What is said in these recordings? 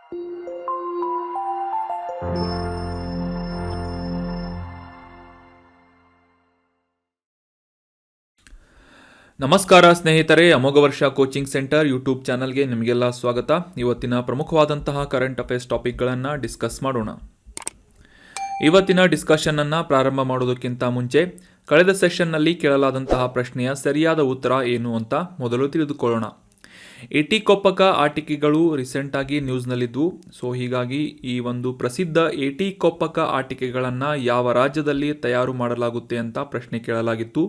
ನಮಸ್ಕಾರ ಸ್ನೇಹಿತರೆ, ಅಮೋಘ ವರ್ಷ ಕೋಚಿಂಗ್ ಸೆಂಟರ್ ಯೂಟ್ಯೂಬ್ ಚಾನಲ್ಗೆ ನಿಮಗೆಲ್ಲ ಸ್ವಾಗತ. ಇವತ್ತಿನ ಪ್ರಮುಖವಾದಂತಹ ಕರೆಂಟ್ ಅಫೇರ್ಸ್ ಟಾಪಿಕ್ಗಳನ್ನು ಡಿಸ್ಕಸ್ ಮಾಡೋಣ. ಇವತ್ತಿನ ಡಿಸ್ಕಷನನ್ನು ಪ್ರಾರಂಭ ಮಾಡೋದಕ್ಕಿಂತ ಮುಂಚೆ ಕಳೆದ ಸೆಷನ್ನಲ್ಲಿ ಕೇಳಲಾದಂತಹ ಪ್ರಶ್ನೆಯ ಸರಿಯಾದ ಉತ್ತರ ಏನು ಅಂತ ಮೊದಲು ತಿಳಿದುಕೊಳ್ಳೋಣ. ಏಟಿಕೊಪ್ಪಕ ಆಟಿಕೆಗಳು ರೀಸೆಂಟಾಗಿ ನ್ಯೂಸ್ನಲ್ಲಿದ್ವು. ಸೊ ಹೀಗಾಗಿ ಈ ಒಂದು ಪ್ರಸಿದ್ಧ ಏಟಿಕೊಪ್ಪಕ ಆಟಿಕೆಗಳನ್ನು ಯಾವ ರಾಜ್ಯದಲ್ಲಿ ತಯಾರು ಮಾಡಲಾಗುತ್ತೆ ಅಂತ ಪ್ರಶ್ನೆ ಕೇಳಲಾಗಿತ್ತು.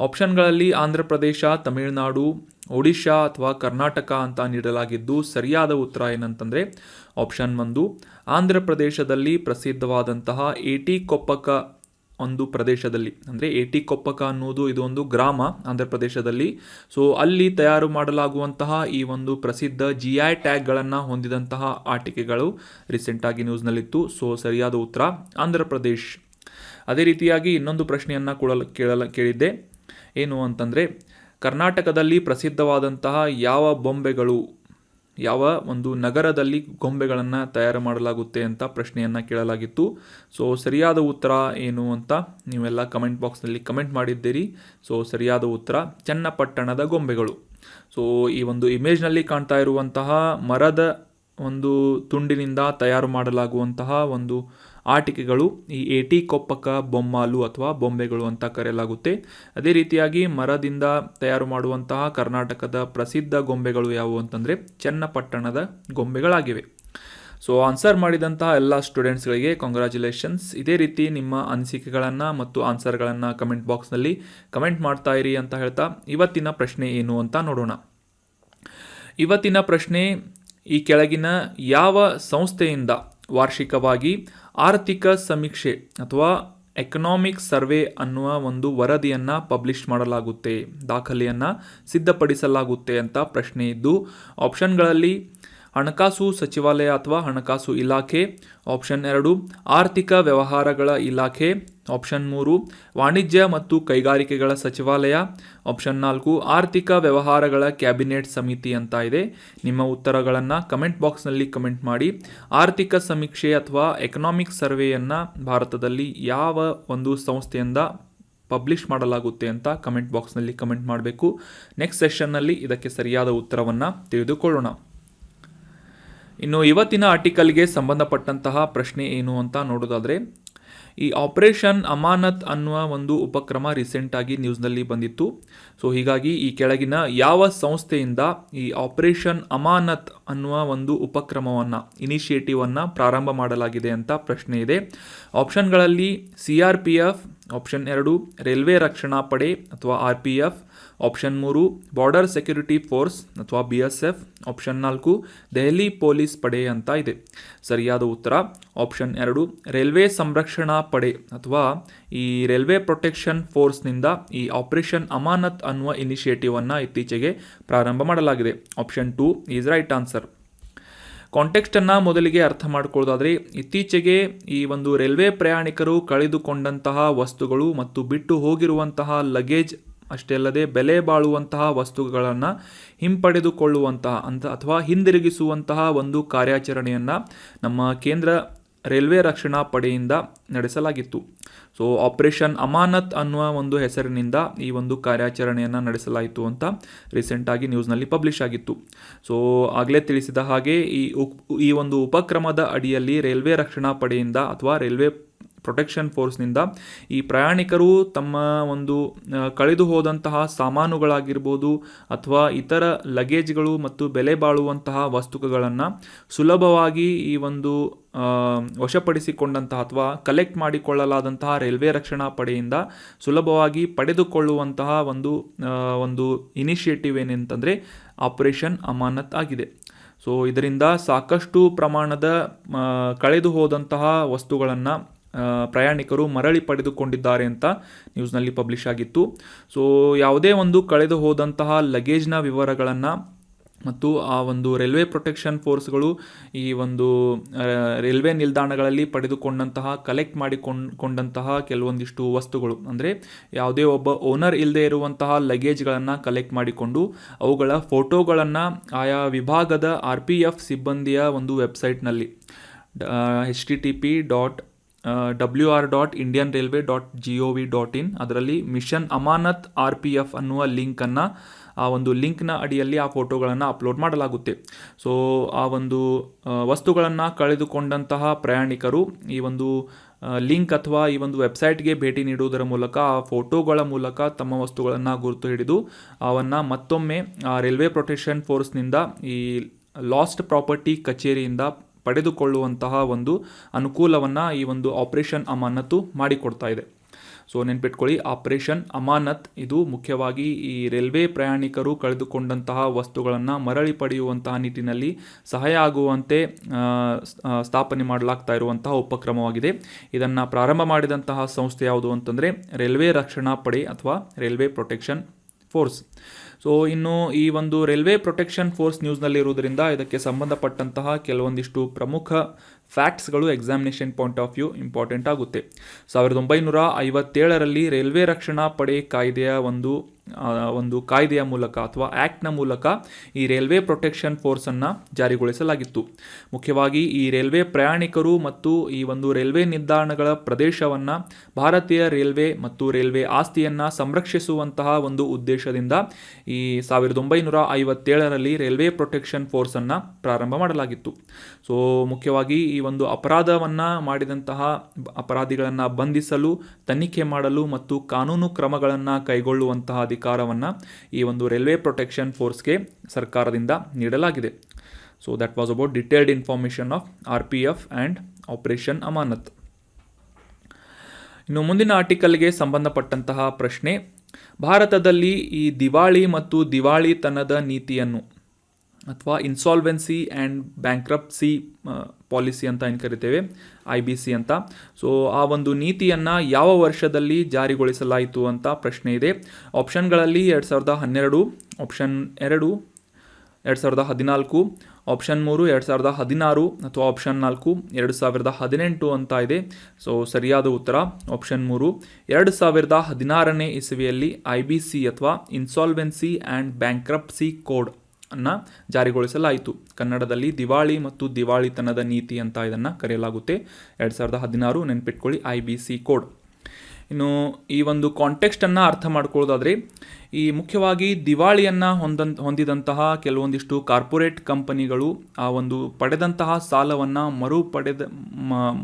ಆಪ್ಷನ್ಗಳಲ್ಲಿ ಆಂಧ್ರ ಪ್ರದೇಶ, ತಮಿಳುನಾಡು, ಒಡಿಶಾ ಅಥವಾ ಕರ್ನಾಟಕ ಅಂತ ನೀಡಲಾಗಿದ್ದು ಸರಿಯಾದ ಉತ್ತರ ಏನಂತಂದರೆ ಆಪ್ಷನ್ 1 ಆಂಧ್ರ ಪ್ರದೇಶದಲ್ಲಿ ಪ್ರಸಿದ್ಧವಾದಂತಹ ಏಟಿಕೊಪ್ಪಕ ಒಂದು ಪ್ರದೇಶದಲ್ಲಿ, ಅಂದರೆ ಏಟಿಕೊಪ್ಪಕ ಅನ್ನೋದು ಇದು ಒಂದು ಗ್ರಾಮ ಆಂಧ್ರ ಪ್ರದೇಶದಲ್ಲಿ. ಸೊ ಅಲ್ಲಿ ತಯಾರು ಮಾಡಲಾಗುವಂತಹ ಈ ಒಂದು ಪ್ರಸಿದ್ಧ GI ಟ್ಯಾಗ್ಗಳನ್ನು ಹೊಂದಿದಂತಹ ಆಟಿಕೆಗಳು ರೀಸೆಂಟಾಗಿ ನ್ಯೂಸ್ನಲ್ಲಿತ್ತು. ಸೊ ಸರಿಯಾದ ಉತ್ತರ ಆಂಧ್ರ ಪ್ರದೇಶ್. ಅದೇ ರೀತಿಯಾಗಿ ಇನ್ನೊಂದು ಪ್ರಶ್ನೆಯನ್ನು ಕೇಳಿದ್ದೆ. ಏನು ಅಂತಂದರೆ ಕರ್ನಾಟಕದಲ್ಲಿ ಪ್ರಸಿದ್ಧವಾದಂತಹ ಯಾವ ಒಂದು ನಗರದಲ್ಲಿ ಗೊಂಬೆಗಳನ್ನು ತಯಾರು ಮಾಡಲಾಗುತ್ತೆ ಅಂತ ಪ್ರಶ್ನೆಯನ್ನು ಕೇಳಲಾಗಿತ್ತು. ಸೊ ಸರಿಯಾದ ಉತ್ತರ ಏನು ಅಂತ ನೀವೆಲ್ಲ ಕಮೆಂಟ್ ಬಾಕ್ಸ್ನಲ್ಲಿ ಕಮೆಂಟ್ ಮಾಡಿದ್ದೀರಿ. ಸೊ ಸರಿಯಾದ ಉತ್ತರ ಚನ್ನಪಟ್ಟಣದ ಗೊಂಬೆಗಳು. ಸೊ ಈ ಒಂದು ಇಮೇಜ್ನಲ್ಲಿ ಕಾಣ್ತಾ ಇರುವಂತಹ ಮರದ ಒಂದು ತುಂಡಿನಿಂದ ತಯಾರು ಮಾಡಲಾಗುವಂತಹ ಒಂದು ಆಟಿಕೆಗಳು ಈ ಏಟಿಕೊಪ್ಪಕ ಬೊಮ್ಮಾಲು ಅಥವಾ ಬೊಂಬೆಗಳು ಅಂತ ಕರೆಯಲಾಗುತ್ತೆ. ಅದೇ ರೀತಿಯಾಗಿ ಮರದಿಂದ ತಯಾರು ಮಾಡುವಂತಹ ಕರ್ನಾಟಕದ ಪ್ರಸಿದ್ಧ ಗೊಂಬೆಗಳು ಯಾವುವು ಅಂತಂದರೆ ಚನ್ನಪಟ್ಟಣದ ಗೊಂಬೆಗಳಾಗಿವೆ. ಸೊ ಆನ್ಸರ್ ಮಾಡಿದಂತಹ ಎಲ್ಲ ಸ್ಟೂಡೆಂಟ್ಸ್ಗಳಿಗೆ ಕಾಂಗ್ರ್ಯಾಚುಲೇಷನ್ಸ್. ಇದೇ ರೀತಿ ನಿಮ್ಮ ಅನಿಸಿಕೆಗಳನ್ನು ಮತ್ತು ಆನ್ಸರ್ಗಳನ್ನು ಕಮೆಂಟ್ ಬಾಕ್ಸ್ನಲ್ಲಿ ಕಮೆಂಟ್ ಮಾಡ್ತಾ ಇರಿ ಅಂತ ಹೇಳ್ತಾ ಇವತ್ತಿನ ಪ್ರಶ್ನೆ ಏನು ಅಂತ ನೋಡೋಣ. ಇವತ್ತಿನ ಪ್ರಶ್ನೆ ಈ ಕೆಳಗಿನ ಯಾವ ಸಂಸ್ಥೆಯಿಂದ ವಾರ್ಷಿಕವಾಗಿ ಆರ್ಥಿಕ ಸಮೀಕ್ಷೆ ಅಥವಾ ಎಕನಾಮಿಕ್ ಸರ್ವೆ ಅನ್ನುವ ಒಂದು ವರದಿಯನ್ನು ಪಬ್ಲಿಷ್ ಮಾಡಲಾಗುತ್ತೆ, ದಾಖಲೆಯನ್ನು ಸಿದ್ಧಪಡಿಸಲಾಗುತ್ತೆ ಅಂತ ಪ್ರಶ್ನೆ ಇದ್ದು ಆಪ್ಷನ್ಗಳಲ್ಲಿ ಹಣಕಾಸು ಸಚಿವಾಲಯ ಅಥವಾ ಹಣಕಾಸು ಇಲಾಖೆ, ಆಪ್ಷನ್ 2 ಆರ್ಥಿಕ ವ್ಯವಹಾರಗಳ ಇಲಾಖೆ, ಆಪ್ಷನ್ 3 ವಾಣಿಜ್ಯ ಮತ್ತು ಕೈಗಾರಿಕೆಗಳ ಸಚಿವಾಲಯ, ಆಪ್ಷನ್ 4 ಆರ್ಥಿಕ ವ್ಯವಹಾರಗಳ ಕ್ಯಾಬಿನೆಟ್ ಸಮಿತಿ ಅಂತ ಇದೆ. ನಿಮ್ಮ ಉತ್ತರಗಳನ್ನು ಕಮೆಂಟ್ ಬಾಕ್ಸ್ನಲ್ಲಿ ಕಮೆಂಟ್ ಮಾಡಿ. ಆರ್ಥಿಕ ಸಮೀಕ್ಷೆ ಅಥವಾ ಎಕನಾಮಿಕ್ ಸರ್ವೆಯನ್ನು ಭಾರತದಲ್ಲಿ ಯಾವ ಒಂದು ಸಂಸ್ಥೆಯಿಂದ ಪಬ್ಲಿಷ್ ಮಾಡಲಾಗುತ್ತೆ ಅಂತ ಕಮೆಂಟ್ ಬಾಕ್ಸ್ನಲ್ಲಿ ಕಮೆಂಟ್ ಮಾಡಬೇಕು. ನೆಕ್ಸ್ಟ್ ಸೆಷನ್ನಲ್ಲಿ ಇದಕ್ಕೆ ಸರಿಯಾದ ಉತ್ತರವನ್ನು ತಿಳಿದುಕೊಳ್ಳೋಣ. ಇನ್ನು ಇವತ್ತಿನ ಆರ್ಟಿಕಲ್ಗೆ ಸಂಬಂಧಪಟ್ಟಂತಹ ಪ್ರಶ್ನೆ ಏನು ಅಂತ ನೋಡೋದಾದರೆ, ಈ ಆಪರೇಷನ್ ಅಮಾನತ್ ಅನ್ನುವ ಒಂದು ಉಪಕ್ರಮ ರೀಸೆಂಟಾಗಿ ನ್ಯೂಸ್ನಲ್ಲಿ ಬಂದಿತ್ತು. ಸೊ ಹೀಗಾಗಿ ಈ ಕೆಳಗಿನ ಯಾವ ಸಂಸ್ಥೆಯಿಂದ ಈ ಆಪರೇಷನ್ ಅಮಾನತ್ ಅನ್ನುವ ಒಂದು ಉಪಕ್ರಮವನ್ನು ಇನಿಷಿಯೇಟಿವನ್ನು ಪ್ರಾರಂಭ ಮಾಡಲಾಗಿದೆ ಅಂತ ಪ್ರಶ್ನೆ ಇದೆ. ಆಪ್ಷನ್ಗಳಲ್ಲಿ CRPF, ಆಪ್ಷನ್ 2 ರೈಲ್ವೆ ರಕ್ಷಣಾ ಪಡೆ ಅಥವಾ RPF, option 3 border security force ಅಥವಾ BSF, ಆಪ್ಷನ್ 4 ದೆಹಲಿ ಪೊಲೀಸ್ ಪಡೆ ಅಂತ ಇದೆ. ಸರಿಯಾದ ಉತ್ತರ ಆಪ್ಷನ್ 2 ರೈಲ್ವೆ ಸಂರಕ್ಷಣಾ ಪಡೆ ಅಥವಾ ಈ ರೈಲ್ವೆ ಪ್ರೊಟೆಕ್ಷನ್ ಫೋರ್ಸ್ನಿಂದ ಈ ಆಪರೇಷನ್ ಅಮಾನತ್ ಅನ್ನುವ ಇನಿಷಿಯೇಟಿವನ್ನು ಇತ್ತೀಚೆಗೆ ಪ್ರಾರಂಭ ಮಾಡಲಾಗಿದೆ. Option 2 is right answer. ಕಾಂಟೆಕ್ಸ್ಟನ್ನು ಮೊದಲಿಗೆ ಅರ್ಥ ಮಾಡ್ಕೊಳ್ಳೋದಾದರೆ, ಇತ್ತೀಚೆಗೆ ಈ ಒಂದು ರೈಲ್ವೆ ಪ್ರಯಾಣಿಕರು ಕಳೆದುಕೊಂಡಂತಹ ವಸ್ತುಗಳು ಮತ್ತು ಬಿಟ್ಟು ಹೋಗಿರುವಂತಹ ಲಗೇಜ್ ಅಷ್ಟೇ ಅಲ್ಲದೆ ಬೆಲೆ ಬಾಳುವಂತಹ ವಸ್ತುಗಳನ್ನು ಹಿಂಪಡೆದುಕೊಳ್ಳುವಂತಹ ಅಥವಾ ಹಿಂದಿರುಗಿಸುವಂತಹ ಒಂದು ಕಾರ್ಯಾಚರಣೆಯನ್ನು ನಮ್ಮ ಕೇಂದ್ರ ರೈಲ್ವೆ ರಕ್ಷಣಾ ಪಡೆಯಿಂದ ನಡೆಸಲಾಗಿತ್ತು. ಸೊ ಆಪರೇಷನ್ ಅಮಾನತ್ ಅನ್ನುವ ಒಂದು ಹೆಸರಿನಿಂದ ಈ ಒಂದು ಕಾರ್ಯಾಚರಣೆಯನ್ನು ನಡೆಸಲಾಯಿತು ಅಂತ ರೀಸೆಂಟಾಗಿ ನ್ಯೂಸ್ನಲ್ಲಿ ಪಬ್ಲಿಷ್ ಆಗಿತ್ತು. ಸೊ ಆಗಲೇ ತಿಳಿಸಿದ ಹಾಗೆ ಈ ಒಂದು ಉಪಕ್ರಮದ ಅಡಿಯಲ್ಲಿ ರೈಲ್ವೆ ರಕ್ಷಣಾ ಪಡೆಯಿಂದ ಅಥವಾ ರೈಲ್ವೆ ಪ್ರೊಟೆಕ್ಷನ್ ಫೋರ್ಸ್ನಿಂದ ಈ ಪ್ರಯಾಣಿಕರು ತಮ್ಮ ಒಂದು ಕಳೆದು ಹೋದಂತಹ ಸಾಮಾನುಗಳಾಗಿರ್ಬೋದು ಅಥವಾ ಇತರ ಲಗೇಜ್ಗಳು ಮತ್ತು ಬೆಲೆ ಬಾಳುವಂತಹ ವಸ್ತುಗಳನ್ನು ಸುಲಭವಾಗಿ ಈ ಒಂದು ವಶಪಡಿಸಿಕೊಂಡಂತಹ ಅಥವಾ ಕಲೆಕ್ಟ್ ಮಾಡಿಕೊಳ್ಳಲಾದಂತಹ ರೈಲ್ವೆ ರಕ್ಷಣಾ ಪಡೆಯಿಂದ ಸುಲಭವಾಗಿ ಪಡೆದುಕೊಳ್ಳುವಂತಹ ಒಂದು ಇನಿಷಿಯೇಟಿವ್ ಏನಂತಂದರೆ ಆಪರೇಷನ್ ಅಮಾನತ್ ಆಗಿದೆ. ಸೊ ಇದರಿಂದ ಸಾಕಷ್ಟು ಪ್ರಮಾಣದ ಕಳೆದು ಹೋದಂತಹ ವಸ್ತುಗಳನ್ನು ಪ್ರಯಾಣಿಕರು ಮರಳಿ ಪಡೆದುಕೊಂಡಿದ್ದಾರೆ ಅಂತ ನ್ಯೂಸ್ನಲ್ಲಿ ಪಬ್ಲಿಷ್ ಆಗಿತ್ತು. ಸೊ ಯಾವುದೇ ಒಂದು ಕಳೆದು ಹೋದಂತಹ ಲಗೇಜ್ನ ವಿವರಗಳನ್ನು ಮತ್ತು ಆ ಒಂದು ರೈಲ್ವೆ ಪ್ರೊಟೆಕ್ಷನ್ ಫೋರ್ಸ್ಗಳು ಈ ಒಂದು ರೈಲ್ವೆ ನಿಲ್ದಾಣಗಳಲ್ಲಿ ಪಡೆದುಕೊಂಡಂತಹ ಕಲೆಕ್ಟ್ ಮಾಡಿಕೊಂಡಂತಹ ಕೆಲವೊಂದಿಷ್ಟು ವಸ್ತುಗಳು, ಅಂದರೆ ಯಾವುದೇ ಒಬ್ಬ ಓನರ್ ಇಲ್ಲದೆ ಇರುವಂತಹ ಲಗೇಜ್ಗಳನ್ನು ಕಲೆಕ್ಟ್ ಮಾಡಿಕೊಂಡು ಅವುಗಳ ಫೋಟೋಗಳನ್ನು ಆಯಾ ವಿಭಾಗದ RPF ಸಿಬ್ಬಂದಿಯ ಒಂದು ವೆಬ್ಸೈಟ್ನಲ್ಲಿ http://wr.indianrailway.gov.in ಅದರಲ್ಲಿ ಮಿಷನ್ ಅಮಾನತ್ RPF ಅನ್ನುವ ಲಿಂಕನ್ನು, ಆ ಒಂದು ಲಿಂಕ್ನ ಅಡಿಯಲ್ಲಿ ಆ ಫೋಟೋಗಳನ್ನು ಅಪ್ಲೋಡ್ ಮಾಡಲಾಗುತ್ತೆ. ಸೊ ಆ ಒಂದು ವಸ್ತುಗಳನ್ನು ಕಳೆದುಕೊಂಡಂತಹ ಪ್ರಯಾಣಿಕರು ಈ ಒಂದು ಲಿಂಕ್ ಅಥವಾ ಈ ಒಂದು ವೆಬ್ಸೈಟ್ಗೆ ಭೇಟಿ ನೀಡುವುದರ ಮೂಲಕ ಆ ಫೋಟೋಗಳ ಮೂಲಕ ತಮ್ಮ ವಸ್ತುಗಳನ್ನು ಗುರುತು ಹಿಡಿದು ಅವನ್ನು ಮತ್ತೊಮ್ಮೆ ರೈಲ್ವೆ ಪ್ರೊಟೆಕ್ಷನ್ ಫೋರ್ಸ್ನಿಂದ ಈ ಲಾಸ್ಟ್ ಪ್ರಾಪರ್ಟಿ ಕಚೇರಿಯಿಂದ ಪಡೆದುಕೊಳ್ಳುವಂತಹ ಒಂದು ಅನುಕೂಲವನ್ನು ಈ ಒಂದು ಆಪರೇಷನ್ ಅಮಾನತು ಮಾಡಿಕೊಡ್ತಾ ಇದೆ. ಸೊ ನೆನ್ಪಿಟ್ಕೊಳ್ಳಿ, ಆಪರೇಷನ್ ಅಮಾನತ್ ಇದು ಮುಖ್ಯವಾಗಿ ಈ ರೈಲ್ವೆ ಪ್ರಯಾಣಿಕರು ಕಳೆದುಕೊಂಡಂತಹ ವಸ್ತುಗಳನ್ನು ಮರಳಿ ಪಡೆಯುವಂತಹ ನಿಟ್ಟಿನಲ್ಲಿ ಸಹಾಯ ಆಗುವಂತೆ ಸ್ಥಾಪನೆ ಮಾಡಲಾಗ್ತಾ ಇರುವಂತಹ ಉಪಕ್ರಮವಾಗಿದೆ. ಇದನ್ನು ಪ್ರಾರಂಭ ಮಾಡಿದಂತಹ ಸಂಸ್ಥೆ ಯಾವುದು ಅಂತಂದರೆ ರೈಲ್ವೆ ರಕ್ಷಣಾ ಪಡೆ ಅಥವಾ ರೈಲ್ವೆ ಪ್ರೊಟೆಕ್ಷನ್ ಫೋರ್ಸ್. ಸೊ ಇನ್ನು ಈ ಒಂದು ರೈಲ್ವೆ ಪ್ರೊಟೆಕ್ಷನ್ ಫೋರ್ಸ್ ನ್ಯೂಸ್ನಲ್ಲಿ ಇರುವುದರಿಂದ ಇದಕ್ಕೆ ಸಂಬಂಧಪಟ್ಟಂತಹ ಕೆಲವೊಂದಿಷ್ಟು ಪ್ರಮುಖ ಫ್ಯಾಕ್ಟ್ಸ್ಗಳು examination point of view important ಆಗುತ್ತೆ. 1957ರಲ್ಲಿ ರೈಲ್ವೆ ರಕ್ಷಣಾ ಪಡೆ ಕಾಯ್ದೆಯ ಒಂದು ಕಾಯ್ದೆಯ ಮೂಲಕ ಅಥವಾ ಆ್ಯಕ್ಟ್ನ ಮೂಲಕ ಈ ರೈಲ್ವೆ ಪ್ರೊಟೆಕ್ಷನ್ ಫೋರ್ಸನ್ನು ಜಾರಿಗೊಳಿಸಲಾಗಿತ್ತು. ಮುಖ್ಯವಾಗಿ ಈ ರೈಲ್ವೆ ಪ್ರಯಾಣಿಕರು ಮತ್ತು ಈ ಒಂದು ರೈಲ್ವೆ ನಿಲ್ದಾಣಗಳ ಪ್ರದೇಶವನ್ನು ಭಾರತೀಯ ರೈಲ್ವೆ ಮತ್ತು ರೈಲ್ವೆ ಆಸ್ತಿಯನ್ನು ಸಂರಕ್ಷಿಸುವಂತಹ ಒಂದು ಉದ್ದೇಶದಿಂದ ಈ 1957ರಲ್ಲಿ ರೈಲ್ವೆ ಪ್ರೊಟೆಕ್ಷನ್ ಫೋರ್ಸನ್ನು ಪ್ರಾರಂಭ ಮಾಡಲಾಗಿತ್ತು. ಸೊ ಮುಖ್ಯವಾಗಿ ಈ ಒಂದು ಅಪರಾಧವನ್ನು ಮಾಡಿದಂತಹ ಅಪರಾಧಿಗಳನ್ನು ಬಂಧಿಸಲು, ತನಿಖೆ ಮಾಡಲು ಮತ್ತು ಕಾನೂನು ಕ್ರಮಗಳನ್ನು ಕೈಗೊಳ್ಳುವಂತಹ ಅಧಿಕಾರವನ್ನು ಈ ಒಂದು ರೈಲ್ವೆ ಪ್ರೊಟೆಕ್ಷನ್ ಫೋರ್ಸ್ಗೆ ಸರ್ಕಾರದಿಂದ ನೀಡಲಾಗಿದೆ. So that was about detailed information of RPF and operation Amanat. ಇನ್ನು ಮುಂದಿನ ಆರ್ಟಿಕಲ್ಗೆ ಸಂಬಂಧಪಟ್ಟಂತಹ ಪ್ರಶ್ನೆ, ಭಾರತದಲ್ಲಿ ಈ ದಿವಾಳಿ ಮತ್ತು ದಿವಾಳಿತನದ ನೀತಿಯನ್ನು ಅಥವಾ ಇನ್ಸಾಲ್ವೆನ್ಸಿ ಆ್ಯಂಡ್ ಬ್ಯಾಂಕ್ರಪ್ಸಿ ಪಾಲಿಸಿ ಅಂತ ಏನು ಕರಿತೇವೆ, IBC ಅಂತ. ಸೊ ಆ ಒಂದು ನೀತಿಯನ್ನು ಯಾವ ವರ್ಷದಲ್ಲಿ ಜಾರಿಗೊಳಿಸಲಾಯಿತು ಅಂತ ಪ್ರಶ್ನೆ ಇದೆ. ಆಪ್ಷನ್ಗಳಲ್ಲಿ 2012, ಆಪ್ಷನ್ 2 2014, ಆಪ್ಷನ್ 3 2016 ಅಥವಾ ಆಪ್ಷನ್ 4 2018 ಅಂತ ಇದೆ. ಸೊ ಸರಿಯಾದ ಉತ್ತರ ಆಪ್ಷನ್ 3, 2016ನೇ ಇಸವಿಯಲ್ಲಿ IBC ಅಥವಾ ಇನ್ಸಾಲ್ವೆನ್ಸಿ ಆ್ಯಂಡ್ ಬ್ಯಾಂಕ್ರಪ್ಸಿ ಕೋಡ್ ಅನ್ನು ಜಾರಿಗೊಳಿಸಲಾಯಿತು. ಕನ್ನಡದಲ್ಲಿ ದಿವಾಳಿ ಮತ್ತು ದಿವಾಳಿತನದ ನೀತಿ ಅಂತ ಇದನ್ನು ಕರೆಯಲಾಗುತ್ತೆ. 2016 ನೆನ್ಪಿಟ್ಕೊಳ್ಳಿ, IBC ಕೋಡ್. ಇನ್ನು ಈ ಒಂದು ಕಾಂಟೆಕ್ಸ್ಟನ್ನು ಅರ್ಥ ಮಾಡ್ಕೊಳ್ಳೋದಾದರೆ, ಈ ಮುಖ್ಯವಾಗಿ ದಿವಾಳಿಯನ್ನು ಹೊಂದಿದಂತಹ ಕೆಲವೊಂದಿಷ್ಟು ಕಾರ್ಪೊರೇಟ್ ಕಂಪನಿಗಳು ಆ ಒಂದು ಪಡೆದಂತಹ ಸಾಲವನ್ನು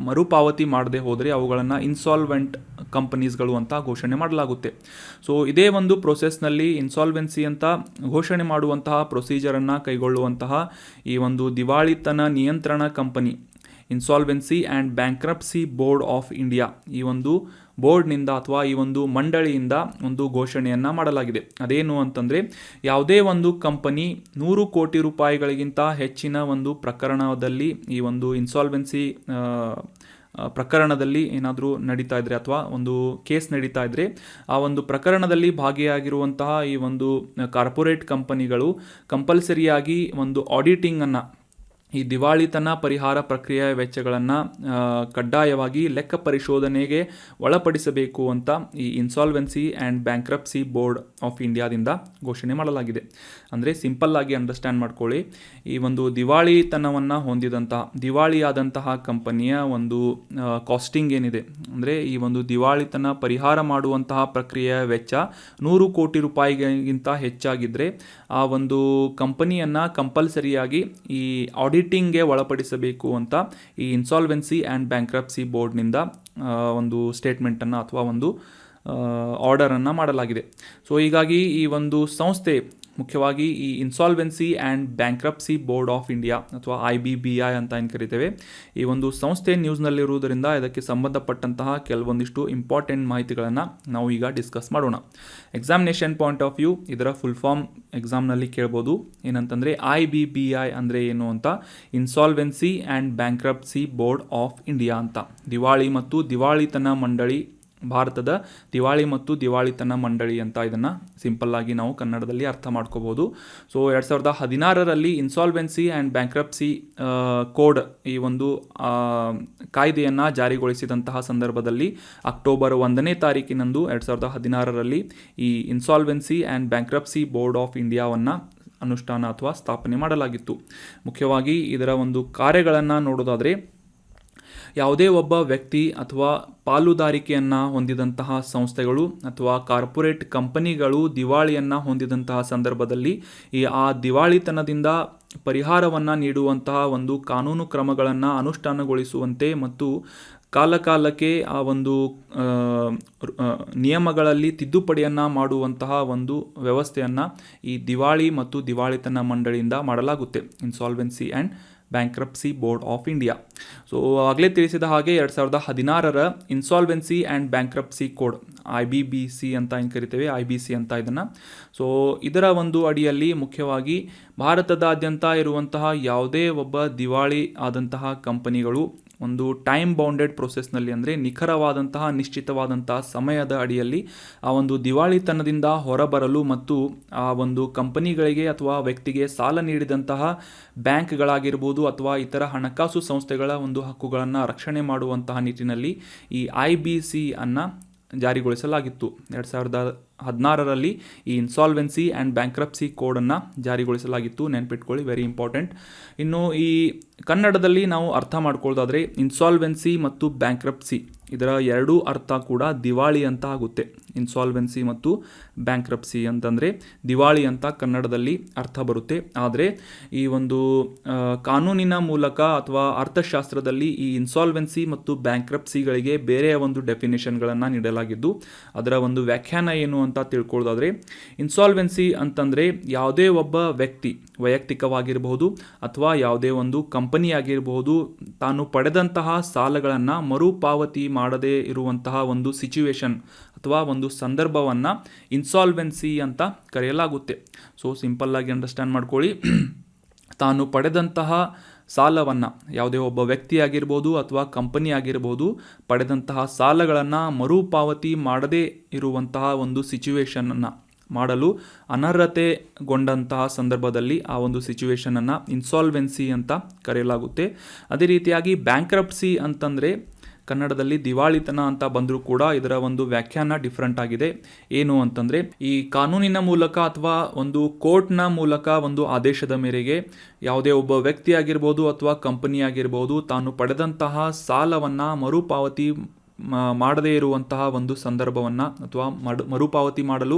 ಮರುಪಾವತಿ ಮಾಡದೆ ಹೋದರೆ ಅವುಗಳನ್ನು ಇನ್ಸಾಲ್ವೆಂಟ್ ಕಂಪನೀಸ್ಗಳು ಅಂತ ಘೋಷಣೆ ಮಾಡಲಾಗುತ್ತೆ. ಸೊ ಇದೇ ಒಂದು ಪ್ರೊಸೆಸ್ನಲ್ಲಿ ಇನ್ಸಾಲ್ವೆನ್ಸಿ ಅಂತ ಘೋಷಣೆ ಮಾಡುವಂತಹ ಪ್ರೊಸೀಜರನ್ನು ಕೈಗೊಳ್ಳುವಂತಹ ಈ ಒಂದು ದಿವಾಳಿತನ ನಿಯಂತ್ರಣ company insolvency and bankruptcy board of India, ಈ ಒಂದು ಬೋರ್ಡ್ನಿಂದ ಅಥವಾ ಈ ಒಂದು ಮಂಡಳಿಯಿಂದ ಒಂದು ಘೋಷಣೆಯನ್ನು ಮಾಡಲಾಗಿದೆ. ಅದೇನು ಅಂತಂದರೆ, ಯಾವುದೇ ಒಂದು ಕಂಪನಿ 100 ಕೋಟಿ ರೂಪಾಯಿಗಳಿಗಿಂತ ಹೆಚ್ಚಿನ ಒಂದು ಪ್ರಕರಣದಲ್ಲಿ ಈ ಒಂದು ಇನ್ಸಾಲ್ವೆನ್ಸಿ ಪ್ರಕರಣದಲ್ಲಿ ಏನಾದರೂ ನಡೀತಾ ಇದ್ದರೆ ಅಥವಾ ಒಂದು ಕೇಸ್ ನಡೀತಾ ಇದ್ದರೆ ಆ ಒಂದು ಪ್ರಕರಣದಲ್ಲಿ ಭಾಗಿಯಾಗಿರುವಂತಹ ಈ ಒಂದು ಕಾರ್ಪೊರೇಟ್ ಕಂಪನಿಗಳು ಕಂಪಲ್ಸರಿಯಾಗಿ ಒಂದು ಆಡಿಟಿಂಗನ್ನು, ಈ ದಿವಾಳಿತನ ಪರಿಹಾರ ಪ್ರಕ್ರಿಯೆಯ ವೆಚ್ಚಗಳನ್ನು ಕಡ್ಡಾಯವಾಗಿ ಲೆಕ್ಕ ಪರಿಶೋಧನೆಗೆ ಒಳಪಡಿಸಬೇಕು ಅಂತ ಈ insolvency and bankruptcy board of ಇಂಡಿಯಾದಿಂದ ಘೋಷಣೆ ಮಾಡಲಾಗಿದೆ. ಅಂದರೆ ಸಿಂಪಲ್ ಆಗಿ ಅಂಡರ್ಸ್ಟ್ಯಾಂಡ್ ಮಾಡ್ಕೊಳ್ಳಿ, ಈ ಒಂದು ದಿವಾಳಿತನವನ್ನು ದಿವಾಳಿಯಾದಂತಹ ಕಂಪನಿಯ ಒಂದು ಕಾಸ್ಟಿಂಗ್ ಏನಿದೆ, ಅಂದರೆ ಈ ಒಂದು ದಿವಾಳಿತನ ಪರಿಹಾರ ಮಾಡುವಂತಹ ಪ್ರಕ್ರಿಯೆಯ ವೆಚ್ಚ 100 ಕೋಟಿ ರೂಪಾಯಿಗಿಂತ ಹೆಚ್ಚಾಗಿದ್ದರೆ ಆ ಒಂದು ಕಂಪನಿಯನ್ನು ಕಂಪಲ್ಸರಿಯಾಗಿ ಈ ಆಡಿಟಿಂಗ್ಗೆ ಒಳಪಡಿಸಬೇಕು ಅಂತ ಈ ಇನ್ಸಾಲ್ವೆನ್ಸಿ ಆ್ಯಂಡ್ ಬ್ಯಾಂಕ್ರಪ್ಸಿ ಬೋರ್ಡ್ನಿಂದ ಒಂದು ಸ್ಟೇಟ್ಮೆಂಟನ್ನು ಅಥವಾ ಒಂದು ಆರ್ಡರನ್ನು ಮಾಡಲಾಗಿದೆ. ಸೊ ಹೀಗಾಗಿ ಈ ಒಂದು ಸಂಸ್ಥೆ ಮುಖ್ಯವಾಗಿ ಈ insolvency and bankruptcy board of India ಅಥವಾ IBBI ಅಂತ ಏನು ಕರಿತೇವೆ, ಈ ಒಂದು ಸಂಸ್ಥೆ ನ್ಯೂಸ್ನಲ್ಲಿರುವುದರಿಂದ ಇದಕ್ಕೆ ಸಂಬಂಧಪಟ್ಟಂತಹ ಕೆಲವೊಂದಿಷ್ಟು ಇಂಪಾರ್ಟೆಂಟ್ ಮಾಹಿತಿಗಳನ್ನು ನಾವು ಈಗ ಡಿಸ್ಕಸ್ ಮಾಡೋಣ. ಎಕ್ಸಾಮಿನೇಷನ್ ಪಾಯಿಂಟ್ ಆಫ್ ವ್ಯೂ ಇದರ ಫುಲ್ ಫಾರ್ಮ್ ಎಕ್ಸಾಮ್ನಲ್ಲಿ ಕೇಳ್ಬೋದು. ಏನಂತಂದರೆ IBBI ಅಂದರೆ ಏನು ಅಂತ, insolvency and bankruptcy board of India ಅಂತ, ದಿವಾಳಿ ಮತ್ತು ದಿವಾಳಿತನ ಮಂಡಳಿ ಭಾರತದ ದಿವಾಳಿ ಮತ್ತು ದಿವಾಳಿತನ ಮಂಡಳಿ ಅಂತ ಇದನ್ನು ಸಿಂಪಲ್ಲಾಗಿ ನಾವು ಕನ್ನಡದಲ್ಲಿ ಅರ್ಥ ಮಾಡ್ಕೋಬೋದು. ಸೊ 2016ರಲ್ಲಿ ಇನ್ಸಾಲ್ವೆನ್ಸಿ ಆ್ಯಂಡ್ ಬ್ಯಾಂಕ್ರಪ್ಸಿ ಕೋಡ್ ಈ ಒಂದು ಕಾಯ್ದೆಯನ್ನು ಜಾರಿಗೊಳಿಸಿದಂತಹ ಸಂದರ್ಭದಲ್ಲಿ ಅಕ್ಟೋಬರ್ 1ನೇ ತಾರೀಕಿನಂದು 2016ರಲ್ಲಿ ಈ insolvency and bankruptcy board of ಇಂಡಿಯಾವನ್ನು ಅನುಷ್ಠಾನ ಅಥವಾ ಸ್ಥಾಪನೆ ಮಾಡಲಾಗಿತ್ತು. ಮುಖ್ಯವಾಗಿ ಇದರ ಒಂದು ಕಾರ್ಯಗಳನ್ನು ನೋಡೋದಾದರೆ, ಯಾವುದೇ ಒಬ್ಬ ವ್ಯಕ್ತಿ ಅಥವಾ ಪಾಲುದಾರಿಕೆಯನ್ನು ಹೊಂದಿದಂತಹ ಸಂಸ್ಥೆಗಳು ಅಥವಾ ಕಾರ್ಪೊರೇಟ್ ಕಂಪನಿಗಳು ದಿವಾಳಿಯನ್ನು ಹೊಂದಿದಂತಹ ಸಂದರ್ಭದಲ್ಲಿ ಆ ದಿವಾಳಿತನದಿಂದ ಪರಿಹಾರವನ್ನು ನೀಡುವಂತಹ ಒಂದು ಕಾನೂನು ಕ್ರಮಗಳನ್ನು ಅನುಷ್ಠಾನಗೊಳಿಸುವಂತೆ ಮತ್ತು ಕಾಲಕಾಲಕ್ಕೆ ಆ ಒಂದು ನಿಯಮಗಳಲ್ಲಿ ತಿದ್ದುಪಡಿಯನ್ನು ಮಾಡುವಂತಹ ಒಂದು ವ್ಯವಸ್ಥೆಯನ್ನು ಈ ದಿವಾಳಿ ಮತ್ತು ದಿವಾಳಿತನ ಮಂಡಳಿಯಿಂದ ಮಾಡಲಾಗುತ್ತೆ, insolvency and bankruptcy board of India. So ಆಗಲೇ ತಿಳಿಸಿದ ಹಾಗೆ 2016ರ insolvency and bankruptcy code IBBC ಅಂತ ಏನು ಕರಿತೇವೆ, IBC ಅಂತ ಇದನ್ನು. ಸೊ ಇದರ ಒಂದು ಅಡಿಯಲ್ಲಿ ಮುಖ್ಯವಾಗಿ ಭಾರತದಾದ್ಯಂತ ಇರುವಂತಹ ಯಾವುದೇ ಒಬ್ಬ ದಿವಾಳಿ ಆದಂತಹ ಕಂಪನಿಗಳು ಒಂದು ಟೈಮ್ ಬೌಂಡೆಡ್ ಪ್ರೊಸೆಸ್ನಲ್ಲಿ, ಅಂದರೆ ನಿಖರವಾದಂತಹ ನಿಶ್ಚಿತವಾದಂತಹ ಸಮಯದ ಅಡಿಯಲ್ಲಿ ಆ ಒಂದು ದಿವಾಳಿತನದಿಂದ ಹೊರಬರಲು ಮತ್ತು ಆ ಒಂದು ಕಂಪನಿಗಳಿಗೆ ಅಥವಾ ವ್ಯಕ್ತಿಗೆ ಸಾಲ ನೀಡಿದಂತಹ ಬ್ಯಾಂಕ್ಗಳಾಗಿರ್ಬೋದು ಅಥವಾ ಇತರ ಹಣಕಾಸು ಸಂಸ್ಥೆಗಳ ಒಂದು ಹಕ್ಕುಗಳನ್ನು ರಕ್ಷಣೆ ಮಾಡುವಂತಹ ನಿಟ್ಟಿನಲ್ಲಿ ಈ IBC ಅನ್ನು ಜಾರಿಗೊಳಿಸಲಾಗಿತ್ತು. 2016ರಲ್ಲಿ ಈ ಇನ್ಸಾಲ್ವೆನ್ಸಿ ಆ್ಯಂಡ್ ಬ್ಯಾಂಕ್ರಪ್ಸಿ ಕೋಡನ್ನು ಜಾರಿಗೊಳಿಸಲಾಗಿತ್ತು, ನೆನ್ಪಿಟ್ಕೊಳ್ಳಿ, ವೆರಿ ಇಂಪಾರ್ಟೆಂಟ್. ಇನ್ನು ಈ ಕನ್ನಡದಲ್ಲಿ ನಾವು ಅರ್ಥ ಮಾಡ್ಕೊಳ್ಳೋದಾದರೆ ಇನ್ಸಾಲ್ವೆನ್ಸಿ ಮತ್ತು ಬ್ಯಾಂಕ್ರಪ್ಸಿ ಇದರ ಎರಡೂ ಅರ್ಥ ಕೂಡ ದಿವಾಳಿ ಅಂತ ಆಗುತ್ತೆ. ಇನ್ಸಾಲ್ವೆನ್ಸಿ ಮತ್ತು ಬ್ಯಾಂಕ್ರಪ್ಸಿ ಅಂತಂದರೆ ದಿವಾಳಿ ಅಂತ ಕನ್ನಡದಲ್ಲಿ ಅರ್ಥ ಬರುತ್ತೆ. ಆದರೆ ಈ ಒಂದು ಕಾನೂನಿನ ಮೂಲಕ ಅಥವಾ ಅರ್ಥಶಾಸ್ತ್ರದಲ್ಲಿ ಈ ಇನ್ಸಾಲ್ವೆನ್ಸಿ ಮತ್ತು ಬ್ಯಾಂಕ್ರಪ್ಸಿಗಳಿಗೆ ಬೇರೆಯ ಒಂದು ಡೆಫಿನೇಷನ್ಗಳನ್ನು ನೀಡಲಾಗಿದ್ದು, ಅದರ ಒಂದು ವ್ಯಾಖ್ಯಾನ ಏನು ಅಂತ ತಿಳ್ಕೊಳ್ಳೋದಾದರೆ, ಇನ್ಸಾಲ್ವೆನ್ಸಿ ಅಂತಂದರೆ ಯಾವುದೇ ಒಬ್ಬ ವ್ಯಕ್ತಿ ವೈಯಕ್ತಿಕವಾಗಿರಬಹುದು ಅಥವಾ ಯಾವುದೇ ಒಂದು ಕಂಪನಿ ಆಗಿರಬಹುದು ತಾನು ಪಡೆದಂತಹ ಸಾಲಗಳನ್ನು ಮರುಪಾವತಿ ಮಾಡದೇ ಇರುವಂತಹ ಒಂದು ಸಿಚುವೇಶನ್ ಅಥವಾ ಒಂದು ಸಂದರ್ಭವನ್ನು ಇನ್ಸಾಲ್ವೆನ್ಸಿ ಅಂತ ಕರೆಯಲಾಗುತ್ತೆ. ಸೊ ಸಿಂಪಲ್ಲಾಗಿ ಅಂಡರ್ಸ್ಟ್ಯಾಂಡ್ ಮಾಡ್ಕೊಳ್ಳಿ, ತಾನು ಪಡೆದಂತಹ ಸಾಲವನ್ನು ಯಾವುದೇ ಒಬ್ಬ ವ್ಯಕ್ತಿ ಆಗಿರ್ಬೋದು ಅಥವಾ ಕಂಪನಿ ಆಗಿರ್ಬೋದು ಪಡೆದಂತಹ ಸಾಲಗಳನ್ನು ಮರುಪಾವತಿ ಮಾಡದೇ ಇರುವಂತಹ ಒಂದು ಸಿಚುವೇಶನನ್ನು ಮಾಡಲು ಅನರ್ಹತೆಗೊಂಡಂತಹ ಸಂದರ್ಭದಲ್ಲಿ ಆ ಒಂದು ಸಿಚುವೇಶನನ್ನು ಇನ್ಸಾಲ್ವೆನ್ಸಿ ಅಂತ ಕರೆಯಲಾಗುತ್ತೆ. ಅದೇ ರೀತಿಯಾಗಿ ಬ್ಯಾಂಕ್ರಪ್ಸಿ ಅಂತಂದರೆ ಕನ್ನಡದಲ್ಲಿ ದಿವಾಳಿತನ ಅಂತ ಬಂದರೂ ಕೂಡ ಇದರ ಒಂದು ವ್ಯಾಖ್ಯಾನ ಡಿಫ್ರೆಂಟ್ ಆಗಿದೆ. ಏನು ಅಂತಂದರೆ, ಈ ಕಾನೂನಿನ ಮೂಲಕ ಅಥವಾ ಒಂದು ಕೋರ್ಟ್ನ ಮೂಲಕ ಒಂದು ಆದೇಶದ ಮೇರೆಗೆ ಯಾವುದೇ ಒಬ್ಬ ವ್ಯಕ್ತಿ ಆಗಿರ್ಬೋದು ಅಥವಾ ಕಂಪನಿ ಆಗಿರ್ಬೋದು ತಾನು ಪಡೆದಂತಹ ಸಾಲವನ್ನು ಮರುಪಾವತಿ ಮಾಡದೇ ಇರುವಂತಹ ಒಂದು ಸಂದರ್ಭವನ್ನು ಅಥವಾ ಮರುಪಾವತಿ ಮಾಡಲು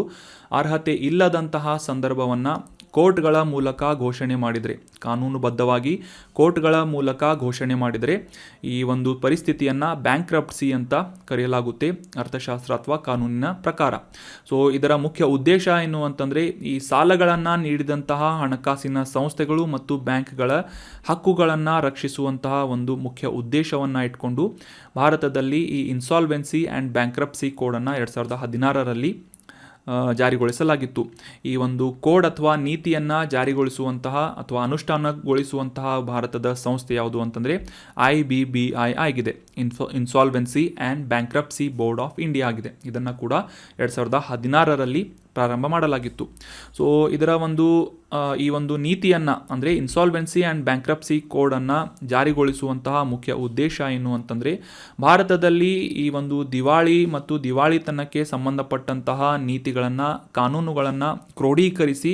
ಅರ್ಹತೆ ಇಲ್ಲದಂತಹ ಸಂದರ್ಭವನ್ನು ಕೋರ್ಟ್ಗಳ ಮೂಲಕ ಘೋಷಣೆ ಮಾಡಿದರೆ, ಕಾನೂನುಬದ್ಧವಾಗಿ ಕೋರ್ಟ್ಗಳ ಮೂಲಕ ಘೋಷಣೆ ಮಾಡಿದರೆ ಈ ಒಂದು ಪರಿಸ್ಥಿತಿಯನ್ನು ಬ್ಯಾಂಕ್ರಪ್ಸಿ ಅಂತ ಕರೆಯಲಾಗುತ್ತೆ ಅರ್ಥಶಾಸ್ತ್ರ ಅಥವಾ ಕಾನೂನಿನ ಪ್ರಕಾರ. ಸೊ ಇದರ ಮುಖ್ಯ ಉದ್ದೇಶ ಏನು ಅಂತಂದರೆ, ಈ ಸಾಲಗಳನ್ನು ನೀಡಿದಂತಹ ಹಣಕಾಸಿನ ಸಂಸ್ಥೆಗಳು ಮತ್ತು ಬ್ಯಾಂಕ್ಗಳ ಹಕ್ಕುಗಳನ್ನು ರಕ್ಷಿಸುವಂತಹ ಒಂದು ಮುಖ್ಯ ಉದ್ದೇಶವನ್ನು ಇಟ್ಕೊಂಡು ಭಾರತದಲ್ಲಿ ಈ ಇನ್ಸಾಲ್ವೆನ್ಸಿ ಆ್ಯಂಡ್ ಬ್ಯಾಂಕ್ರಪ್ಸಿ ಕೋಡನ್ನು 2016ರಲ್ಲಿ ಜಾರಿಗೊಳಿಸಲಾಗಿತ್ತು. ಈ ಒಂದು ಕೋಡ್ ಅಥವಾ ನೀತಿಯನ್ನು ಜಾರಿಗೊಳಿಸುವಂತಹ ಅಥವಾ ಅನುಷ್ಠಾನಗೊಳಿಸುವಂತಹ ಭಾರತದ ಸಂಸ್ಥೆ ಯಾವುದು ಅಂತಂದರೆ IBBI ಆಗಿದೆ, insolvency and bankruptcy board of India ಆಗಿದೆ. ಇದನ್ನು ಕೂಡ 2016ರಲ್ಲಿ ಪ್ರಾರಂಭ ಮಾಡಲಾಗಿತ್ತು. ಸೊ ಇದರ ಒಂದು ಈ ಒಂದು ನೀತಿಯನ್ನು ಅಂದರೆ ಇನ್ಸಾಲ್ವೆನ್ಸಿ ಆ್ಯಂಡ್ ಬ್ಯಾಂಕ್ರಪ್ಸಿ ಕೋಡನ್ನು ಜಾರಿಗೊಳಿಸುವಂತಹ ಮುಖ್ಯ ಉದ್ದೇಶ ಏನು ಅಂತಂದರೆ, ಭಾರತದಲ್ಲಿ ಈ ಒಂದು ದಿವಾಳಿ ಮತ್ತು ದಿವಾಳಿತನಕ್ಕೆ ಸಂಬಂಧಪಟ್ಟಂತಹ ನೀತಿಗಳನ್ನು ಕಾನೂನುಗಳನ್ನು ಕ್ರೋಢೀಕರಿಸಿ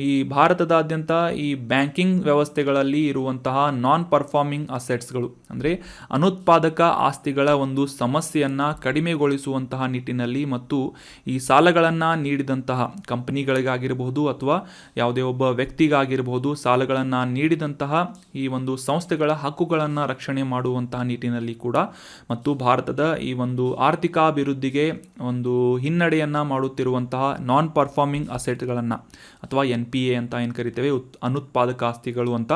ಈ ಭಾರತದಾದ್ಯಂತ ಈ ಬ್ಯಾಂಕಿಂಗ್ ವ್ಯವಸ್ಥೆಗಳಲ್ಲಿ ಇರುವಂತಹ ನಾನ್ ಪರ್ಫಾರ್ಮಿಂಗ್ ಅಸೆಟ್ಸ್ಗಳು ಅಂದರೆ ಅನುತ್ಪಾದಕ ಆಸ್ತಿಗಳ ಒಂದು ಸಮಸ್ಯೆಯನ್ನು ಕಡಿಮೆಗೊಳಿಸುವಂತಹ ನಿಟ್ಟಿನಲ್ಲಿ ಮತ್ತು ಈ ಸಾಲಗಳನ್ನು ನೀಡಿದಂತಹ ಕಂಪನಿಗಳಿಗಾಗಿರಬಹುದು ಅಥವಾ ಯಾವುದೇ ಒಬ್ಬ ವ್ಯಕ್ತಿಗಾಗಿರಬಹುದು ಸಾಲಗಳನ್ನು ನೀಡಿದಂತಹ ಈ ಒಂದು ಸಂಸ್ಥೆಗಳ ಹಕ್ಕುಗಳನ್ನು ರಕ್ಷಣೆ ಮಾಡುವಂತಹ ನಿಟ್ಟಿನಲ್ಲಿ ಕೂಡ ಮತ್ತು ಭಾರತದ ಈ ಒಂದು ಆರ್ಥಿಕಾಭಿವೃದ್ಧಿಗೆ ಒಂದು ಹಿನ್ನಡೆಯನ್ನು ಮಾಡುತ್ತಿರುವಂತಹ ನಾನ್ ಪರ್ಫಾರ್ಮಿಂಗ್ ಅಸೆಟ್ಗಳನ್ನು ಅಥವಾ NPA ಅಂತ ಏನು ಕರಿತೇವೆ, ಅನುತ್ಪಾದಕ ಆಸ್ತಿಗಳು ಅಂತ,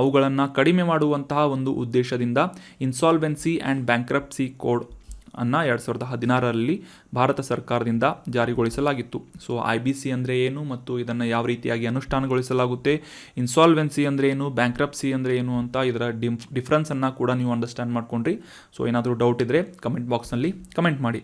ಅವುಗಳನ್ನು ಕಡಿಮೆ ಮಾಡುವಂತಹ ಒಂದು ಉದ್ದೇಶದಿಂದ ಇನ್ಸಾಲ್ವೆನ್ಸಿ ಆ್ಯಂಡ್ ಬ್ಯಾಂಕ್ರಪ್ಸಿ ಕೋಡ್ ಅನ್ನು 2016ರಲ್ಲಿ ಭಾರತ ಸರ್ಕಾರದಿಂದ ಜಾರಿಗೊಳಿಸಲಾಗಿತ್ತು. ಸೊ IBC ಅಂದರೆ ಏನು ಮತ್ತು ಇದನ್ನು ಯಾವ ರೀತಿಯಾಗಿ ಅನುಷ್ಠಾನಗೊಳಿಸಲಾಗುತ್ತೆ, ಇನ್ಸಾಲ್ವೆನ್ಸಿ ಅಂದರೆ ಏನು, ಬ್ಯಾಂಕ್ರಪ್ಸಿ ಅಂದರೆ ಏನು ಅಂತ ಇದರ ಡಿಫ್ರೆನ್ಸನ್ನು ಕೂಡ ನೀವು ಅಂಡರ್ಸ್ಟ್ಯಾಂಡ್ ಮಾಡ್ಕೊಂಡ್ರಿ. ಸೊ ಏನಾದರೂ ಡೌಟ್ ಇದ್ದರೆ ಕಮೆಂಟ್ ಬಾಕ್ಸ್ನಲ್ಲಿ ಕಮೆಂಟ್ ಮಾಡಿ.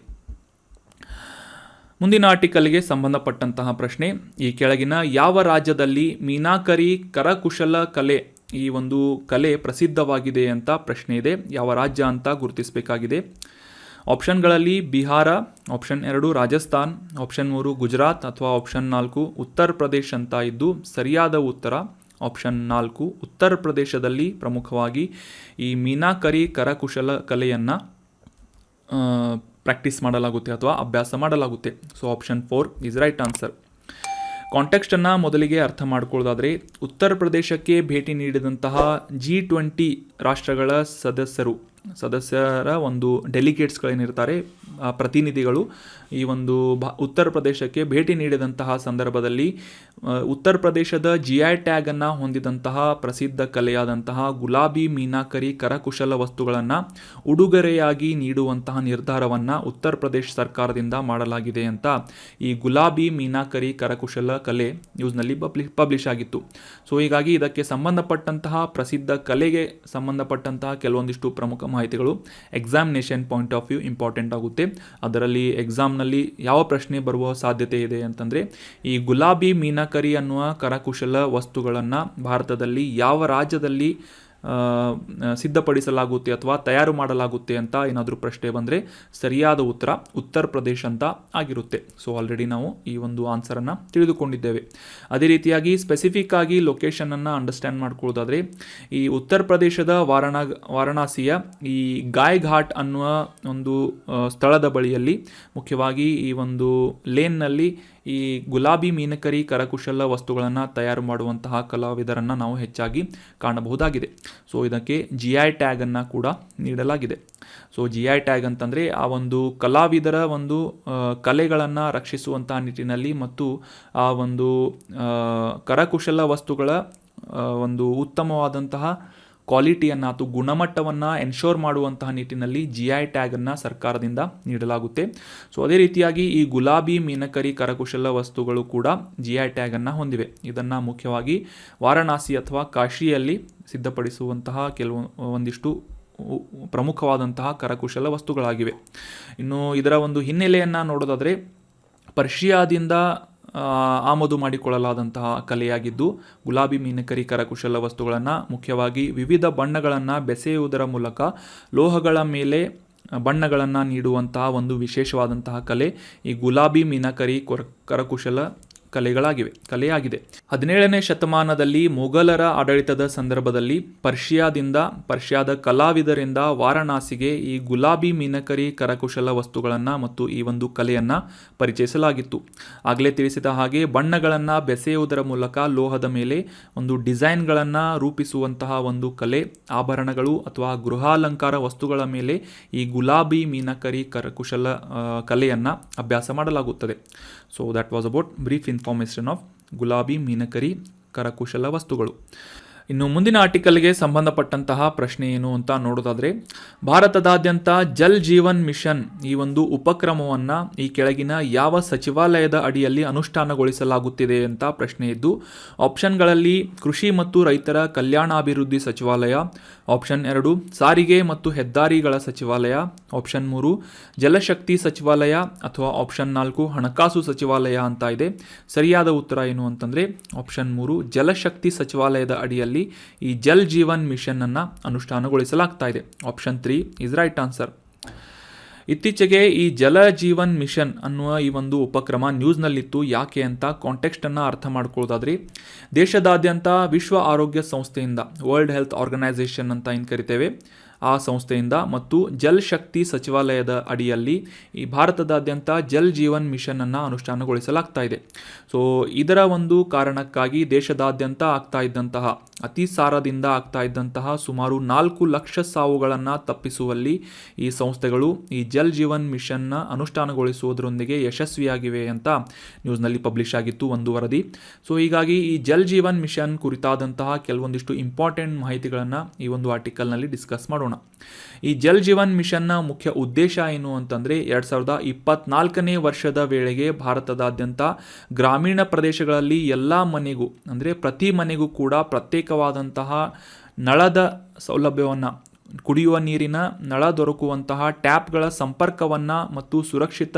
ಮುಂದಿನ ಆರ್ಟಿಕಲ್ಗೆ ಸಂಬಂಧಪಟ್ಟಂತಹ ಪ್ರಶ್ನೆ, ಈ ಕೆಳಗಿನ ಯಾವ ರಾಜ್ಯದಲ್ಲಿ ಮೀನಾಕರಿ ಕರಕುಶಲ ಕಲೆ ಈ ಒಂದು ಕಲೆ ಪ್ರಸಿದ್ಧವಾಗಿದೆ ಅಂತ ಪ್ರಶ್ನೆ ಇದೆ. ಯಾವ ರಾಜ್ಯ ಅಂತ ಗುರುತಿಸಬೇಕಾಗಿದೆ. ಆಪ್ಷನ್ಗಳಲ್ಲಿ ಬಿಹಾರ, ಆಪ್ಷನ್ 2 ರಾಜಸ್ಥಾನ್, ಆಪ್ಷನ್ 3 ಗುಜರಾತ್ ಅಥವಾ ಆಪ್ಷನ್ 4 ಉತ್ತರ ಪ್ರದೇಶ್ ಅಂತ ಇದ್ದು ಸರಿಯಾದ ಉತ್ತರ ಆಪ್ಷನ್ 4 ಉತ್ತರ ಪ್ರದೇಶದಲ್ಲಿ ಪ್ರಮುಖವಾಗಿ ಈ ಮೀನಾಕರಿ ಕರಕುಶಲ ಕಲೆಯನ್ನು ಪ್ರಾಕ್ಟೀಸ್ ಮಾಡಲಾಗುತ್ತೆ ಅಥವಾ ಅಭ್ಯಾಸ ಮಾಡಲಾಗುತ್ತೆ. So option 4 is right answer. ಕಾಂಟೆಕ್ಸ್ಟನ್ನು ಮೊದಲಿಗೆ ಅರ್ಥ ಮಾಡ್ಕೊಳ್ಳೋದಾದರೆ, ಉತ್ತರ ಪ್ರದೇಶಕ್ಕೆ ಭೇಟಿ ನೀಡಿದಂತಹ G20 ರಾಷ್ಟ್ರಗಳ ಸದಸ್ಯರ ಒಂದು ಡೆಲಿಗೇಟ್ಸ್ಗಳೇನಿರ್ತಾರೆ, ಪ್ರತಿನಿಧಿಗಳು ಈ ಒಂದು ಉತ್ತರ ಪ್ರದೇಶಕ್ಕೆ ಭೇಟಿ ನೀಡಿದಂತಹ ಸಂದರ್ಭದಲ್ಲಿ ಉತ್ತರ ಪ್ರದೇಶದ GI ಟ್ಯಾಗನ್ನು ಹೊಂದಿದಂತಹ ಪ್ರಸಿದ್ಧ ಕಲೆಯಾದಂತಹ ಗುಲಾಬಿ ಮೀನಾಕರಿ ಕರಕುಶಲ ವಸ್ತುಗಳನ್ನು ಉಡುಗೊರೆಯಾಗಿ ನೀಡುವಂತಹ ನಿರ್ಧಾರವನ್ನು ಉತ್ತರ ಪ್ರದೇಶ ಸರ್ಕಾರದಿಂದ ಮಾಡಲಾಗಿದೆ ಅಂತ ಈ ಗುಲಾಬಿ ಮೀನಾಕರಿ ಕರಕುಶಲ ಕಲೆ ನ್ಯೂಸ್ನಲ್ಲಿ ಪಬ್ಲಿಷ್ ಆಗಿತ್ತು. ಸೊ ಹೀಗಾಗಿ ಇದಕ್ಕೆ ಸಂಬಂಧಪಟ್ಟಂತಹ ಪ್ರಸಿದ್ಧ ಕಲೆಗೆ ಸಂಬಂಧಪಟ್ಟಂತಹ ಕೆಲವೊಂದಿಷ್ಟು ಪ್ರಮುಖ ಮಾಹಿತಿಗಳು examination point of view important ಆಗುತ್ತೆ. ಅದರಲ್ಲಿ ಎಕ್ಸಾಮ್ನಲ್ಲಿ ಯಾವ ಪ್ರಶ್ನೆ ಬರುವ ಸಾಧ್ಯತೆ ಇದೆ ಅಂತಂದರೆ, ಈ ಗುಲಾಬಿ ಮೀನಾಕರಿ ಅನ್ನುವ ಕರಕುಶಲ ವಸ್ತುಗಳನ್ನು ಭಾರತದಲ್ಲಿ ಯಾವ ರಾಜ್ಯದಲ್ಲಿ ಸಿದ್ಧಪಡಿಸಲಾಗುತ್ತೆ ಅಥವಾ ತಯಾರು ಮಾಡಲಾಗುತ್ತೆ ಅಂತ ಏನಾದರೂ ಪ್ರಶ್ನೆ ಬಂದರೆ ಸರಿಯಾದ ಉತ್ತರ ಉತ್ತರ ಪ್ರದೇಶ ಅಂತ ಆಗಿರುತ್ತೆ. ಸೊ ಆಲ್ರೆಡಿ ನಾವು ಈ ಒಂದು ಆನ್ಸರನ್ನು ತಿಳಿದುಕೊಂಡಿದ್ದೇವೆ. ಅದೇ ರೀತಿಯಾಗಿ ಸ್ಪೆಸಿಫಿಕ್ ಆಗಿ ಲೊಕೇಶನನ್ನು ಅಂಡರ್ಸ್ಟ್ಯಾಂಡ್ ಮಾಡ್ಕೊಳ್ಳೋದಾದರೆ, ಈ ಉತ್ತರ ಪ್ರದೇಶದ ವಾರಣಾಸಿಯ ಈ ಗಾಯ್ ಘಾಟ್ ಅನ್ನುವ ಒಂದು ಸ್ಥಳದ ಬಳಿಯಲ್ಲಿ ಮುಖ್ಯವಾಗಿ ಈ ಒಂದು ಲೇನ್ನಲ್ಲಿ ಈ ಗುಲಾಬಿ ಮೀನಕರಿ ಕರಕುಶಲ ವಸ್ತುಗಳನ್ನು ತಯಾರು ಮಾಡುವಂತಹ ಕಲಾವಿದರನ್ನು ನಾವು ಹೆಚ್ಚಾಗಿ ಕಾಣಬಹುದಾಗಿದೆ. ಸೊ ಇದಕ್ಕೆ GI ಟ್ಯಾಗನ್ನು ಕೂಡ ನೀಡಲಾಗಿದೆ. ಸೊ GI ಟ್ಯಾಗ್ ಅಂತಂದರೆ ಆ ಒಂದು ಕಲಾವಿದರ ಒಂದು ಕಲೆಗಳನ್ನು ರಕ್ಷಿಸುವಂತಹ ನಿಟ್ಟಿನಲ್ಲಿ ಮತ್ತು ಆ ಒಂದು ಕರಕುಶಲ ವಸ್ತುಗಳ ಒಂದು ಉತ್ತಮವಾದಂತಹ ಕ್ವಾಲಿಟಿಯನ್ನು ಅಥವಾ ಗುಣಮಟ್ಟವನ್ನು ಎನ್ಶೋರ್ ಮಾಡುವಂತಹ ನಿಟ್ಟಿನಲ್ಲಿ GI ಟ್ಯಾಗನ್ನು ಸರ್ಕಾರದಿಂದ ನೀಡಲಾಗುತ್ತೆ. ಸೊ ಅದೇ ರೀತಿಯಾಗಿ ಈ ಗುಲಾಬಿ ಮೀನಕರಿ ಕರಕುಶಲ ವಸ್ತುಗಳು ಕೂಡ GI ಟ್ಯಾಗನ್ನು ಹೊಂದಿವೆ. ಇದನ್ನು ಮುಖ್ಯವಾಗಿ ವಾರಣಾಸಿ ಅಥವಾ ಕಾಶಿಯಲ್ಲಿ ಸಿದ್ಧಪಡಿಸುವಂತಹ ಒಂದಿಷ್ಟು ಪ್ರಮುಖವಾದಂತಹ ಕರಕುಶಲ ವಸ್ತುಗಳಾಗಿವೆ. ಇನ್ನು ಇದರ ಒಂದು ಹಿನ್ನೆಲೆಯನ್ನು ನೋಡೋದಾದರೆ, ಪರ್ಷಿಯಾದಿಂದ ಆಮದು ಮಾಡಿಕೊಳ್ಳಲಾದಂತಹ ಕಲೆಯಾಗಿದ್ದು ಗುಲಾಬಿ ಮೀನಕರಿ ಕರಕುಶಲ ವಸ್ತುಗಳನ್ನು ಮುಖ್ಯವಾಗಿ ವಿವಿಧ ಬಣ್ಣಗಳನ್ನು ಬೆಸೆಯುವುದರ ಮೂಲಕ ಲೋಹಗಳ ಮೇಲೆ ಬಣ್ಣಗಳನ್ನು ನೀಡುವಂತಹ ಒಂದು ವಿಶೇಷವಾದಂತಹ ಕಲೆ ಈ ಗುಲಾಬಿ ಮೀನಕರಿ ಕರಕುಶಲ ಕಲೆಯಾಗಿದೆ. 17ನೇ ಶತಮಾನದಲ್ಲಿ ಮೊಘಲರ ಆಡಳಿತದ ಸಂದರ್ಭದಲ್ಲಿ ಪರ್ಷಿಯಾದ ಕಲಾವಿದರಿಂದ ವಾರಣಾಸಿಗೆ ಈ ಗುಲಾಬಿ ಮೀನಕರಿ ಕರಕುಶಲ ವಸ್ತುಗಳನ್ನು ಮತ್ತು ಈ ಒಂದು ಕಲೆಯನ್ನು ಪರಿಚಯಿಸಲಾಗಿತ್ತು. ಆಗಲೇ ತಿಳಿಸಿದ ಹಾಗೆ ಬಣ್ಣಗಳನ್ನು ಬೆಸೆಯುವುದರ ಮೂಲಕ ಲೋಹದ ಮೇಲೆ ಒಂದು ಡಿಸೈನ್ಗಳನ್ನು ರೂಪಿಸುವಂತಹ ಒಂದು ಕಲೆ, ಆಭರಣಗಳು ಅಥವಾ ಗೃಹಾಲಂಕಾರ ವಸ್ತುಗಳ ಮೇಲೆ ಈ ಗುಲಾಬಿ ಮೀನಕರಿ ಕರಕುಶಲ ಕಲೆಯನ್ನು ಅಭ್ಯಾಸ ಮಾಡಲಾಗುತ್ತದೆ. So that was about brief information of ಗುಲಾಬಿ ಮೀನಕರಿ ಕರಕುಶಲ ವಸ್ತುಗಳು. ಇನ್ನು ಮುಂದಿನ ಆರ್ಟಿಕಲ್ಗೆ ಸಂಬಂಧಪಟ್ಟಂತಹ ಪ್ರಶ್ನೆ ಏನು ಅಂತ ನೋಡೋದಾದರೆ, ಭಾರತದಾದ್ಯಂತ ಜಲ್ ಜೀವನ್ ಮಿಷನ್ ಈ ಒಂದು ಉಪಕ್ರಮವನ್ನು ಈ ಕೆಳಗಿನ ಯಾವ ಸಚಿವಾಲಯದ ಅಡಿಯಲ್ಲಿ ಅನುಷ್ಠಾನಗೊಳಿಸಲಾಗುತ್ತಿದೆ ಅಂತ ಪ್ರಶ್ನೆ ಇದ್ದು, ಆಪ್ಷನ್ಗಳಲ್ಲಿ ಕೃಷಿ ಮತ್ತು ರೈತರ ಕಲ್ಯಾಣಾಭಿವೃದ್ಧಿ ಸಚಿವಾಲಯ, ಆಪ್ಷನ್ 2 ಸಾರಿಗೆ ಮತ್ತು ಹೆದ್ದಾರಿಗಳ ಸಚಿವಾಲಯ, ಆಪ್ಷನ್ 3 ಜಲಶಕ್ತಿ ಸಚಿವಾಲಯ ಅಥವಾ ಆಪ್ಷನ್ 4 ಹಣಕಾಸು ಸಚಿವಾಲಯ ಅಂತ ಇದೆ. ಸರಿಯಾದ ಉತ್ತರ ಏನು ಅಂತಂದರೆ ಆಪ್ಷನ್ 3 ಜಲಶಕ್ತಿ ಸಚಿವಾಲಯದ ಅಡಿಯಲ್ಲಿ ಈ ಜಲ್ ಜೀವನ್ ಮಿಷನ್ ಅನ್ನು ಅನುಷ್ಠಾನಗೊಳಿಸಲಾಗ್ತಾ ಇದೆ. Option 3 is right answer. ಇತ್ತೀಚೆಗೆ ಈ ಜಲ ಜೀವನ್ ಮಿಷನ್ ಅನ್ನುವ ಈ ಒಂದು ಉಪಕ್ರಮ ನ್ಯೂಸ್ನಲ್ಲಿತ್ತು. ಯಾಕೆ ಅಂತ ಕಾಂಟೆಕ್ಸ್ಟನ್ನು ಅರ್ಥ ಮಾಡ್ಕೊಳ್ಳೋದಾದ್ರೆ, ದೇಶದಾದ್ಯಂತ ವಿಶ್ವ ಆರೋಗ್ಯ ಸಂಸ್ಥೆಯಿಂದ, ವರ್ಲ್ಡ್ ಹೆಲ್ತ್ ಆರ್ಗನೈಸೇಷನ್ ಅಂತ ಏನು ಕರಿತೇವೆ, ಆ ಸಂಸ್ಥೆಯಿಂದ ಮತ್ತು ಜಲ್ ಶಕ್ತಿ ಸಚಿವಾಲಯದ ಅಡಿಯಲ್ಲಿ ಈ ಭಾರತದಾದ್ಯಂತ ಜಲ್ ಜೀವನ್ ಮಿಷನ್ ಅನ್ನು ಅನುಷ್ಠಾನಗೊಳಿಸಲಾಗ್ತಾ ಇದೆ. ಸೊ ಇದರ ಒಂದು ಕಾರಣಕ್ಕಾಗಿ ದೇಶದಾದ್ಯಂತ ಆಗ್ತಾ ಇದ್ದಂತಹ ಅತಿಸಾರದಿಂದ ಆಗ್ತಾ ಇದ್ದಂತಹ ಸುಮಾರು 4 ಲಕ್ಷ ಸಾವುಗಳನ್ನು ತಪ್ಪಿಸುವಲ್ಲಿ ಈ ಸಂಸ್ಥೆಗಳು ಈ ಜಲ್ ಜೀವನ್ ಮಿಷನ್ನ ಅನುಷ್ಠಾನಗೊಳಿಸುವುದರೊಂದಿಗೆ ಯಶಸ್ವಿಯಾಗಿವೆ ಅಂತ ನ್ಯೂಸ್ನಲ್ಲಿ ಪಬ್ಲಿಷ್ ಆಗಿತ್ತು ಒಂದು ವರದಿ. ಸೊ ಹೀಗಾಗಿ ಈ ಜಲ್ ಜೀವನ್ ಮಿಷನ್ ಕುರಿತಾದಂತಹ ಕೆಲವೊಂದಿಷ್ಟು ಇಂಪಾರ್ಟೆಂಟ್ ಮಾಹಿತಿಗಳನ್ನು ಈ ಒಂದು ಆರ್ಟಿಕಲ್ನಲ್ಲಿ ಡಿಸ್ಕಸ್ ಮಾಡೋಣ. ಈ ಜಲ್ ಜೀವನ್ ಮಿಷನ್ನ ಮುಖ್ಯ ಉದ್ದೇಶ ಏನು ಅಂತಂದರೆ, 2024ನೇ ವರ್ಷದ ವೇಳೆಗೆ ಭಾರತದಾದ್ಯಂತ ಗ್ರಾಮೀಣ ಪ್ರದೇಶಗಳಲ್ಲಿ ಎಲ್ಲ ಮನೆಗೂ ಅಂದರೆ ಪ್ರತಿ ಮನೆಗೂ ಕೂಡ ಪ್ರತ್ಯೇಕವಾದಂತಹ ನಳದ ಸೌಲಭ್ಯವನ್ನು ಕುಡಿಯುವ ನೀರಿನ ನಳ ದೊರಕುವಂತಹ ಟ್ಯಾಪ್ಗಳ ಸಂಪರ್ಕವನ್ನು ಮತ್ತು ಸುರಕ್ಷಿತ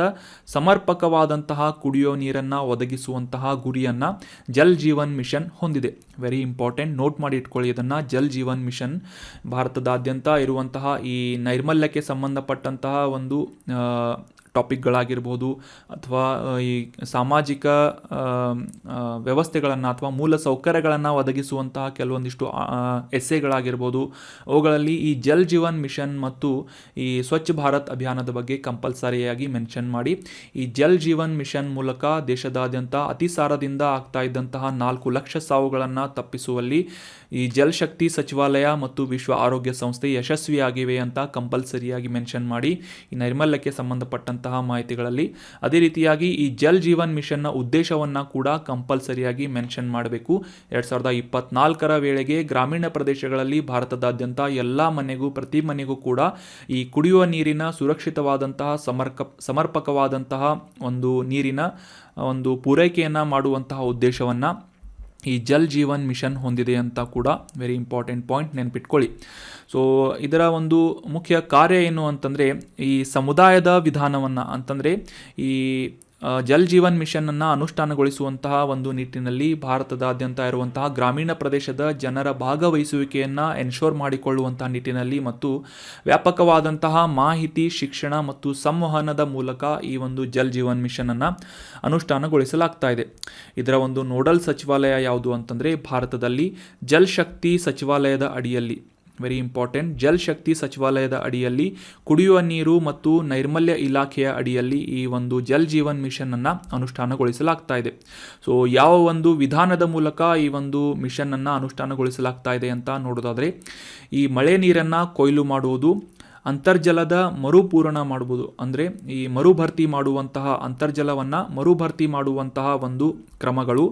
ಸಮರ್ಪಕವಾದಂತಹ ಕುಡಿಯುವ ನೀರನ್ನು ಒದಗಿಸುವಂತಹ ಗುರಿಯನ್ನು ಜಲ್ ಜೀವನ್ ಮಿಷನ್ ಹೊಂದಿದೆ. ವೆರಿ ಇಂಪಾರ್ಟೆಂಟ್, ನೋಟ್ ಮಾಡಿ ಇಟ್ಕೊಳ್ಳಿ ಇದನ್ನು. ಜಲ್ ಜೀವನ್ ಮಿಷನ್ ಭಾರತದಾದ್ಯಂತ ಇರುವಂತಹ ಈ ನೈರ್ಮಲ್ಯಕ್ಕೆ ಸಂಬಂಧಪಟ್ಟಂತಹ ಒಂದು ಟಾಪಿಕ್ಗಳಾಗಿರ್ಬೋದು ಅಥವಾ ಈ ಸಾಮಾಜಿಕ ವ್ಯವಸ್ಥೆಗಳನ್ನು ಅಥವಾ ಮೂಲ ಸೌಕರ್ಯಗಳನ್ನು ಒದಗಿಸುವಂತಹ ಕೆಲವೊಂದಿಷ್ಟು ಎಸ್ಸೆಗಳಾಗಿರ್ಬೋದು, ಅವುಗಳಲ್ಲಿ ಈ ಜಲ್ ಜೀವನ್ ಮಿಷನ್ ಮತ್ತು ಈ ಸ್ವಚ್ಛ ಭಾರತ್ ಅಭಿಯಾನದ ಬಗ್ಗೆ ಕಂಪಲ್ಸರಿಯಾಗಿ ಮೆನ್ಷನ್ ಮಾಡಿ. ಈ ಜಲ್ ಜೀವನ್ ಮಿಷನ್ ಮೂಲಕ ದೇಶದಾದ್ಯಂತ ಅತಿಸಾರದಿಂದ ಆಗ್ತಾ ಇದ್ದಂತಹ 4 ಲಕ್ಷ ಸಾವುಗಳನ್ನು ತಪ್ಪಿಸುವಲ್ಲಿ ಈ ಜಲ್ ಶಕ್ತಿ ಸಚಿವಾಲಯ ಮತ್ತು ವಿಶ್ವ ಆರೋಗ್ಯ ಸಂಸ್ಥೆ ಯಶಸ್ವಿಯಾಗಿವೆ ಅಂತ ಕಂಪಲ್ಸರಿಯಾಗಿ ಮೆನ್ಷನ್ ಮಾಡಿ ಈ ನೈರ್ಮಲ್ಯಕ್ಕೆ ಸಂಬಂಧಪಟ್ಟಂತಹ ಮಾಹಿತಿಗಳಲ್ಲಿ. ಅದೇ ರೀತಿಯಾಗಿ ಈ ಜಲ್ ಜೀವನ್ ಮಿಷನ್ನ ಉದ್ದೇಶವನ್ನು ಕೂಡ ಕಂಪಲ್ಸರಿಯಾಗಿ ಮೆನ್ಷನ್ ಮಾಡಬೇಕು. 2024 ವೇಳೆಗೆ ಗ್ರಾಮೀಣ ಪ್ರದೇಶಗಳಲ್ಲಿ ಭಾರತದಾದ್ಯಂತ ಎಲ್ಲ ಮನೆಗೂ ಪ್ರತಿ ಮನೆಗೂ ಕೂಡ ಈ ಕುಡಿಯುವ ನೀರಿನ ಸುರಕ್ಷಿತವಾದಂತಹ ಸಮರ್ಪಕವಾದಂತಹ ಒಂದು ನೀರಿನ ಒಂದು ಪೂರೈಕೆಯನ್ನು ಮಾಡುವಂತಹ ಉದ್ದೇಶವನ್ನು ಈ ಜಲ್ ಜೀವನ್ ಮಿಷನ್ ಹೊಂದಿದೆ ಅಂತ ಕೂಡ ವೆರಿ ಇಂಪಾರ್ಟೆಂಟ್ ಪಾಯಿಂಟ್ ನೆನಪಿಟ್ಕೊಳ್ಳಿ. ಸೊ ಇದರ ಒಂದು ಮುಖ್ಯ ಕಾರ್ಯ ಏನು ಅಂತಂದರೆ ಈ ಸಮುದಾಯದ ವಿಧಾನವನ್ನು ಅಂತಂದರೆ ಈ ಜಲ್ ಜೀವನ್ ಮಿಷನನ್ನು ಅನುಷ್ಠಾನಗೊಳಿಸುವಂತಹ ಒಂದು ನಿಟ್ಟಿನಲ್ಲಿ ಭಾರತದಾದ್ಯಂತ ಇರುವಂತಹ ಗ್ರಾಮೀಣ ಪ್ರದೇಶದ ಜನರ ಭಾಗವಹಿಸುವಿಕೆಯನ್ನು ಎನ್ಶೋರ್ ಮಾಡಿಕೊಳ್ಳುವಂತಹ ನಿಟ್ಟಿನಲ್ಲಿ ಮತ್ತು ವ್ಯಾಪಕವಾದಂತಹ ಮಾಹಿತಿ, ಶಿಕ್ಷಣ ಮತ್ತು ಸಂವಹನದ ಮೂಲಕ ಈ ಒಂದು ಜಲ್ ಜೀವನ್ ಮಿಷನನ್ನು ಅನುಷ್ಠಾನಗೊಳಿಸಲಾಗ್ತಾ ಇದೆ. ಇದರ ಒಂದು ನೋಡಲ್ ಸಚಿವಾಲಯ ಯಾವುದು ಅಂತಂದರೆ ಭಾರತದಲ್ಲಿ ಜಲ್ ಶಕ್ತಿ ಸಚಿವಾಲಯದ ಅಡಿಯಲ್ಲಿ, ವೆರಿ ಇಂಪಾರ್ಟೆಂಟ್, ಜಲ್ ಶಕ್ತಿ ಸಚಿವಾಲಯದ ಅಡಿಯಲ್ಲಿ ಕುಡಿಯುವ ನೀರು ಮತ್ತು ನೈರ್ಮಲ್ಯ ಇಲಾಖೆಯ ಅಡಿಯಲ್ಲಿ ಈ ಒಂದು ಜಲ್ ಜೀವನ್ ಮಿಷನನ್ನು ಅನುಷ್ಠಾನಗೊಳಿಸಲಾಗ್ತಾ ಇದೆ. ಸೊ ಯಾವ ಒಂದು ವಿಧಾನದ ಮೂಲಕ ಈ ಒಂದು ಮಿಷನನ್ನು ಅನುಷ್ಠಾನಗೊಳಿಸಲಾಗ್ತಾ ಇದೆ ಅಂತ ನೋಡೋದಾದರೆ ಈ ಮಳೆ ನೀರನ್ನು ಕೊಯ್ಲು ಮಾಡುವುದು, ಅಂತರ್ಜಲದ ಮರುಪೂರಣ ಮಾಡುವುದು, ಅಂದರೆ ಈ ಮರುಭರ್ತಿ ಮಾಡುವಂತಹ ಅಂತರ್ಜಲವನ್ನು ಮರುಭರ್ತಿ ಮಾಡುವಂತಹ ಒಂದು ಕ್ರಮಗಳು,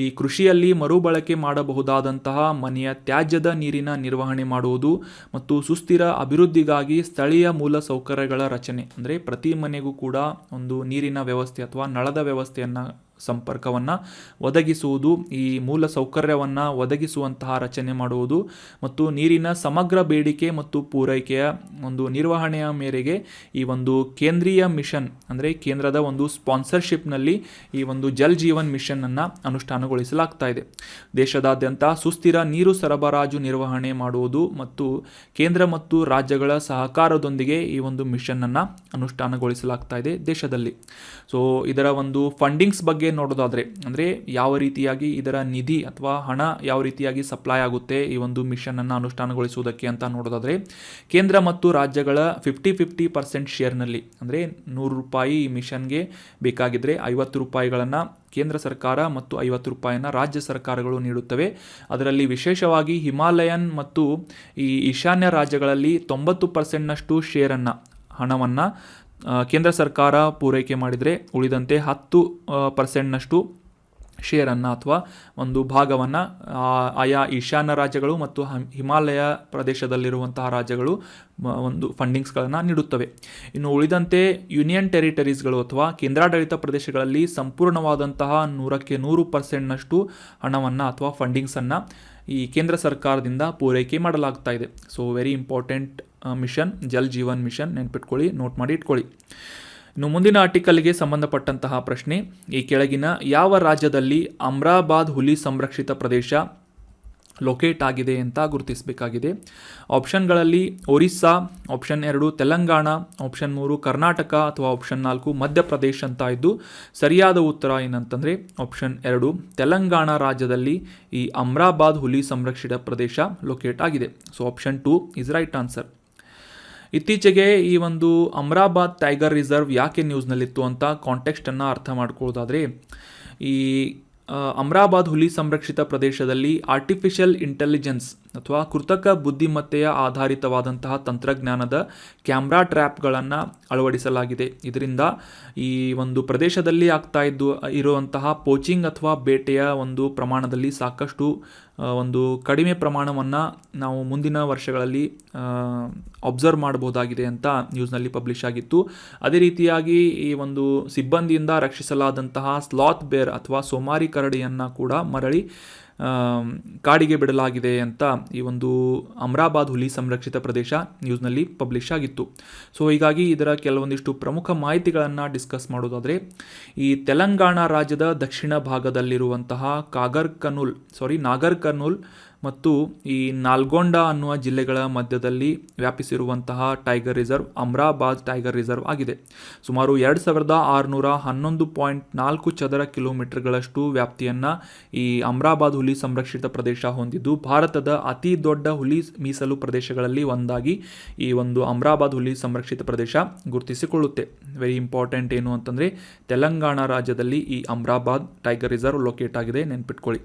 ಈ ಕೃಷಿಯಲ್ಲಿ ಮರುಬಳಕೆ ಮಾಡಬಹುದಾದಂತಹ ಮನೆಯ ತ್ಯಾಜ್ಯದ ನೀರಿನ ನಿರ್ವಹಣೆ ಮಾಡುವುದು ಮತ್ತು ಸುಸ್ಥಿರ ಅಭಿವೃದ್ಧಿಗಾಗಿ ಸ್ಥಳೀಯ ಮೂಲ ಸೌಕರ್ಯಗಳ ರಚನೆ, ಅಂದರೆ ಪ್ರತಿ ಮನೆಗೂ ಕೂಡ ಒಂದು ನೀರಿನ ವ್ಯವಸ್ಥೆ ಅಥವಾ ನಳದ ವ್ಯವಸ್ಥೆಯನ್ನು ಸಂಪರ್ಕವನ್ನು ಒದಗಿಸುವುದು, ಈ ಮೂಲ ಸೌಕರ್ಯವನ್ನು ಒದಗಿಸುವಂತಹ ರಚನೆ ಮಾಡುವುದು ಮತ್ತು ನೀರಿನ ಸಮಗ್ರ ಬೇಡಿಕೆ ಮತ್ತು ಪೂರೈಕೆಯ ಒಂದು ನಿರ್ವಹಣೆಯ ಮೇರೆಗೆ ಈ ಒಂದು ಕೇಂದ್ರೀಯ ಮಿಷನ್, ಅಂದರೆ ಕೇಂದ್ರದ ಒಂದು ಸ್ಪಾನ್ಸರ್ಶಿಪ್ನಲ್ಲಿ ಈ ಒಂದು ಜಲ್ ಜೀವನ್ ಮಿಷನನ್ನು ಅನುಷ್ಠಾನಗೊಳಿಸಲಾಗ್ತಾ ಇದೆ. ದೇಶದಾದ್ಯಂತ ಸುಸ್ಥಿರ ನೀರು ಸರಬರಾಜು ನಿರ್ವಹಣೆ ಮಾಡುವುದು ಮತ್ತು ಕೇಂದ್ರ ಮತ್ತು ರಾಜ್ಯಗಳ ಸಹಕಾರದೊಂದಿಗೆ ಈ ಒಂದು ಮಿಷನನ್ನು ಅನುಷ್ಠಾನಗೊಳಿಸಲಾಗ್ತಾ ಇದೆ ದೇಶದಲ್ಲಿ. ಸೊ ಇದರ ಒಂದು ಫಂಡಿಂಗ್ಸ್ ಬಗ್ಗೆ ನೋಡೋದಾದರೆ, ಅಂದರೆ ಯಾವ ರೀತಿಯಾಗಿ ಇದರ ನಿಧಿ ಅಥವಾ ಹಣ ಯಾವ ರೀತಿಯಾಗಿ ಸಪ್ಲೈ ಆಗುತ್ತೆ ಈ ಒಂದು ಮಿಷನನ್ನು ಅನುಷ್ಠಾನಗೊಳಿಸುವುದಕ್ಕೆ ಅಂತ ನೋಡೋದಾದರೆ, ಕೇಂದ್ರ ಮತ್ತು ರಾಜ್ಯಗಳ 50-50% ಶೇರ್ನಲ್ಲಿ, ಅಂದರೆ ₹100 ಈ ಮಿಷನ್ಗೆ ಬೇಕಾಗಿದ್ದರೆ ₹50 ಕೇಂದ್ರ ಸರ್ಕಾರ ಮತ್ತು ₹50 ರಾಜ್ಯ ಸರ್ಕಾರಗಳು ನೀಡುತ್ತವೆ. ಅದರಲ್ಲಿ ವಿಶೇಷವಾಗಿ ಹಿಮಾಲಯನ್ ಮತ್ತು ಈ ಈಶಾನ್ಯ ರಾಜ್ಯಗಳಲ್ಲಿ 90%ನಷ್ಟು ಹಣವನ್ನು ಕೇಂದ್ರ ಸರ್ಕಾರ ಪೂರೈಕೆ ಮಾಡಿದರೆ ಉಳಿದಂತೆ 10%ನಷ್ಟು ಶೇರನ್ನು ಅಥವಾ ಒಂದು ಭಾಗವನ್ನು ಆಯಾ ಈಶಾನ್ಯ ರಾಜ್ಯಗಳು ಮತ್ತು ಹಿಮಾಲಯ ಪ್ರದೇಶದಲ್ಲಿರುವಂತಹ ರಾಜ್ಯಗಳು ಒಂದು ಫಂಡಿಂಗ್ಸ್ಗಳನ್ನು ನೀಡುತ್ತವೆ. ಇನ್ನು ಉಳಿದಂತೆ ಯೂನಿಯನ್ ಟೆರಿಟರೀಸ್ಗಳು ಅಥವಾ ಕೇಂದ್ರಾಡಳಿತ ಪ್ರದೇಶಗಳಲ್ಲಿ ಸಂಪೂರ್ಣವಾದಂತಹ 100% ಹಣವನ್ನು ಅಥವಾ ಫಂಡಿಂಗ್ಸನ್ನು ಈ ಕೇಂದ್ರ ಸರ್ಕಾರದಿಂದ ಪೂರೈಕೆ ಮಾಡಲಾಗ್ತಾ ಇದೆ. So very important mission Jal Jeevan mission, ನೆನ್ಪಿಟ್ಕೊಳ್ಳಿ, ನೋಟ್ ಮಾಡಿ ಇಟ್ಕೊಳ್ಳಿ. ಇನ್ನು ಮುಂದಿನ ಆರ್ಟಿಕಲ್ಗೆ ಸಂಬಂಧಪಟ್ಟಂತಹ ಪ್ರಶ್ನೆ, ಈ ಕೆಳಗಿನ ಯಾವ ರಾಜ್ಯದಲ್ಲಿ ಅಮ್ರಾಬಾದ್ ಹುಲಿ ಸಂರಕ್ಷಿತ ಪ್ರದೇಶ ಲೊಕೇಟ್ ಆಗಿದೆ ಅಂತ ಗುರುತಿಸಬೇಕಾಗಿದೆ. ಆಪ್ಷನ್ಗಳಲ್ಲಿ ಒರಿಸ್ಸಾ, ಆಪ್ಷನ್ 2 ತೆಲಂಗಾಣ, ಆಪ್ಷನ್ 3 ಕರ್ನಾಟಕ ಅಥವಾ ಆಪ್ಷನ್ 4 ಮಧ್ಯಪ್ರದೇಶ ಅಂತ ಇದ್ದು ಸರಿಯಾದ ಉತ್ತರ ಏನಂತಂದರೆ ಆಪ್ಷನ್ 2 ತೆಲಂಗಾಣ ರಾಜ್ಯದಲ್ಲಿ ಈ ಅಮ್ರಾಬಾದ್ ಹುಲಿ ಸಂರಕ್ಷಿತ ಪ್ರದೇಶ ಲೊಕೇಟ್ ಆಗಿದೆ. So option 2 is right answer. ಇತ್ತೀಚೆಗೆ ಈ ಒಂದು ಅಮ್ರಾಬಾದ್ ಟೈಗರ್ ರಿಸರ್ವ್ ಯಾಕೆ ನ್ಯೂಸ್ನಲ್ಲಿತ್ತು ಅಂತ ಕಾಂಟೆಕ್ಸ್ಟನ್ನು ಅರ್ಥ ಮಾಡ್ಕೊಳ್ಳೋದಾದರೆ, ಈ ಅಮ್ರಾಬಾದ್ ಹುಲಿ ಸಂರಕ್ಷಿತ ಪ್ರದೇಶದಲ್ಲಿ ಆರ್ಟಿಫಿಷಿಯಲ್ ಇಂಟೆಲಿಜೆನ್ಸ್ ಅಥವಾ ಕೃತಕ ಬುದ್ಧಿಮತ್ತೆಯ ಆಧಾರಿತವಾದಂತಹ ತಂತ್ರಜ್ಞಾನದ ಕ್ಯಾಮ್ರಾ ಟ್ರ್ಯಾಪ್ಗಳನ್ನು ಅಳವಡಿಸಲಾಗಿದೆ. ಇದರಿಂದ ಈ ಒಂದು ಪ್ರದೇಶದಲ್ಲಿ ಇರುವಂತಹ ಪೋಚಿಂಗ್ ಅಥವಾ ಬೇಟೆಯ ಒಂದು ಪ್ರಮಾಣದಲ್ಲಿ ಸಾಕಷ್ಟು ಒಂದು ಕಡಿಮೆ ಪ್ರಮಾಣವನ್ನು ನಾವು ಮುಂದಿನ ವರ್ಷಗಳಲ್ಲಿ ಅಬ್ಸರ್ವ್ ಮಾಡಬಹುದಾಗಿದೆ ಅಂತ ನ್ಯೂಸ್ನಲ್ಲಿ ಪಬ್ಲಿಷ್ ಆಗಿತ್ತು. ಅದೇ ರೀತಿಯಾಗಿ ಈ ಒಂದು ಸಿಬ್ಬಂದಿಯಿಂದ ರಕ್ಷಿಸಲಾದಂತಹ ಸ್ಲಾತ್ ಬೇರ್ ಅಥವಾ ಸೋಮಾರಿ ಕರಡಿಯನ್ನು ಕೂಡ ಮರಳಿ ಕಾಡಿಗೆ ಬಿಡಲಾಗಿದೆ ಅಂತ ಈ ಒಂದು ಅಮ್ರಾಬಾದ್ ಹುಲಿ ಸಂರಕ್ಷಿತ ಪ್ರದೇಶ ನ್ಯೂಸ್ನಲ್ಲಿ ಪಬ್ಲಿಷ್ ಆಗಿತ್ತು. ಸೊ ಹೀಗಾಗಿ ಇದರ ಕೆಲವೊಂದಿಷ್ಟು ಪ್ರಮುಖ ಮಾಹಿತಿಗಳನ್ನು ಡಿಸ್ಕಸ್ ಮಾಡೋದಾದರೆ, ಈ ತೆಲಂಗಾಣ ರಾಜ್ಯದ ದಕ್ಷಿಣ ಭಾಗದಲ್ಲಿರುವಂತಹ ನಾಗರ್ ಕರ್ನೂಲ್ ಮತ್ತು ಈ ನಾಲ್ಗೊಂಡ ಅನ್ನುವ ಜಿಲ್ಲೆಗಳ ಮಧ್ಯದಲ್ಲಿ ವ್ಯಾಪಿಸಿರುವಂತಹ tiger reserve Amrabad tiger reserve ಆಗಿದೆ. ಸುಮಾರು 2611.4 ಚದರ ಕಿಲೋಮೀಟರ್ಗಳಷ್ಟು ವ್ಯಾಪ್ತಿಯನ್ನು ಈ ಅಮ್ರಾಬಾದ್ ಹುಲಿ ಸಂರಕ್ಷಿತ ಪ್ರದೇಶ ಹೊಂದಿದ್ದು, ಭಾರತದ ಅತಿ ದೊಡ್ಡ ಹುಲಿ ಮೀಸಲು ಪ್ರದೇಶಗಳಲ್ಲಿ ಒಂದಾಗಿ ಈ ಒಂದು ಅಮ್ರಾಬಾದ್ ಹುಲಿ ಸಂರಕ್ಷಿತ ಪ್ರದೇಶ ಗುರುತಿಸಿಕೊಳ್ಳುತ್ತೆ. ವೆರಿ ಇಂಪಾರ್ಟೆಂಟ್ ಏನು ಅಂತಂದರೆ, ತೆಲಂಗಾಣ ರಾಜ್ಯದಲ್ಲಿ ಈ ಅಮ್ರಾಬಾದ್ ಟೈಗರ್ ರಿಸರ್ವ್ ಲೊಕೇಟ್ ಆಗಿದೆ, ನೆನ್ಪಿಟ್ಕೊಳ್ಳಿ.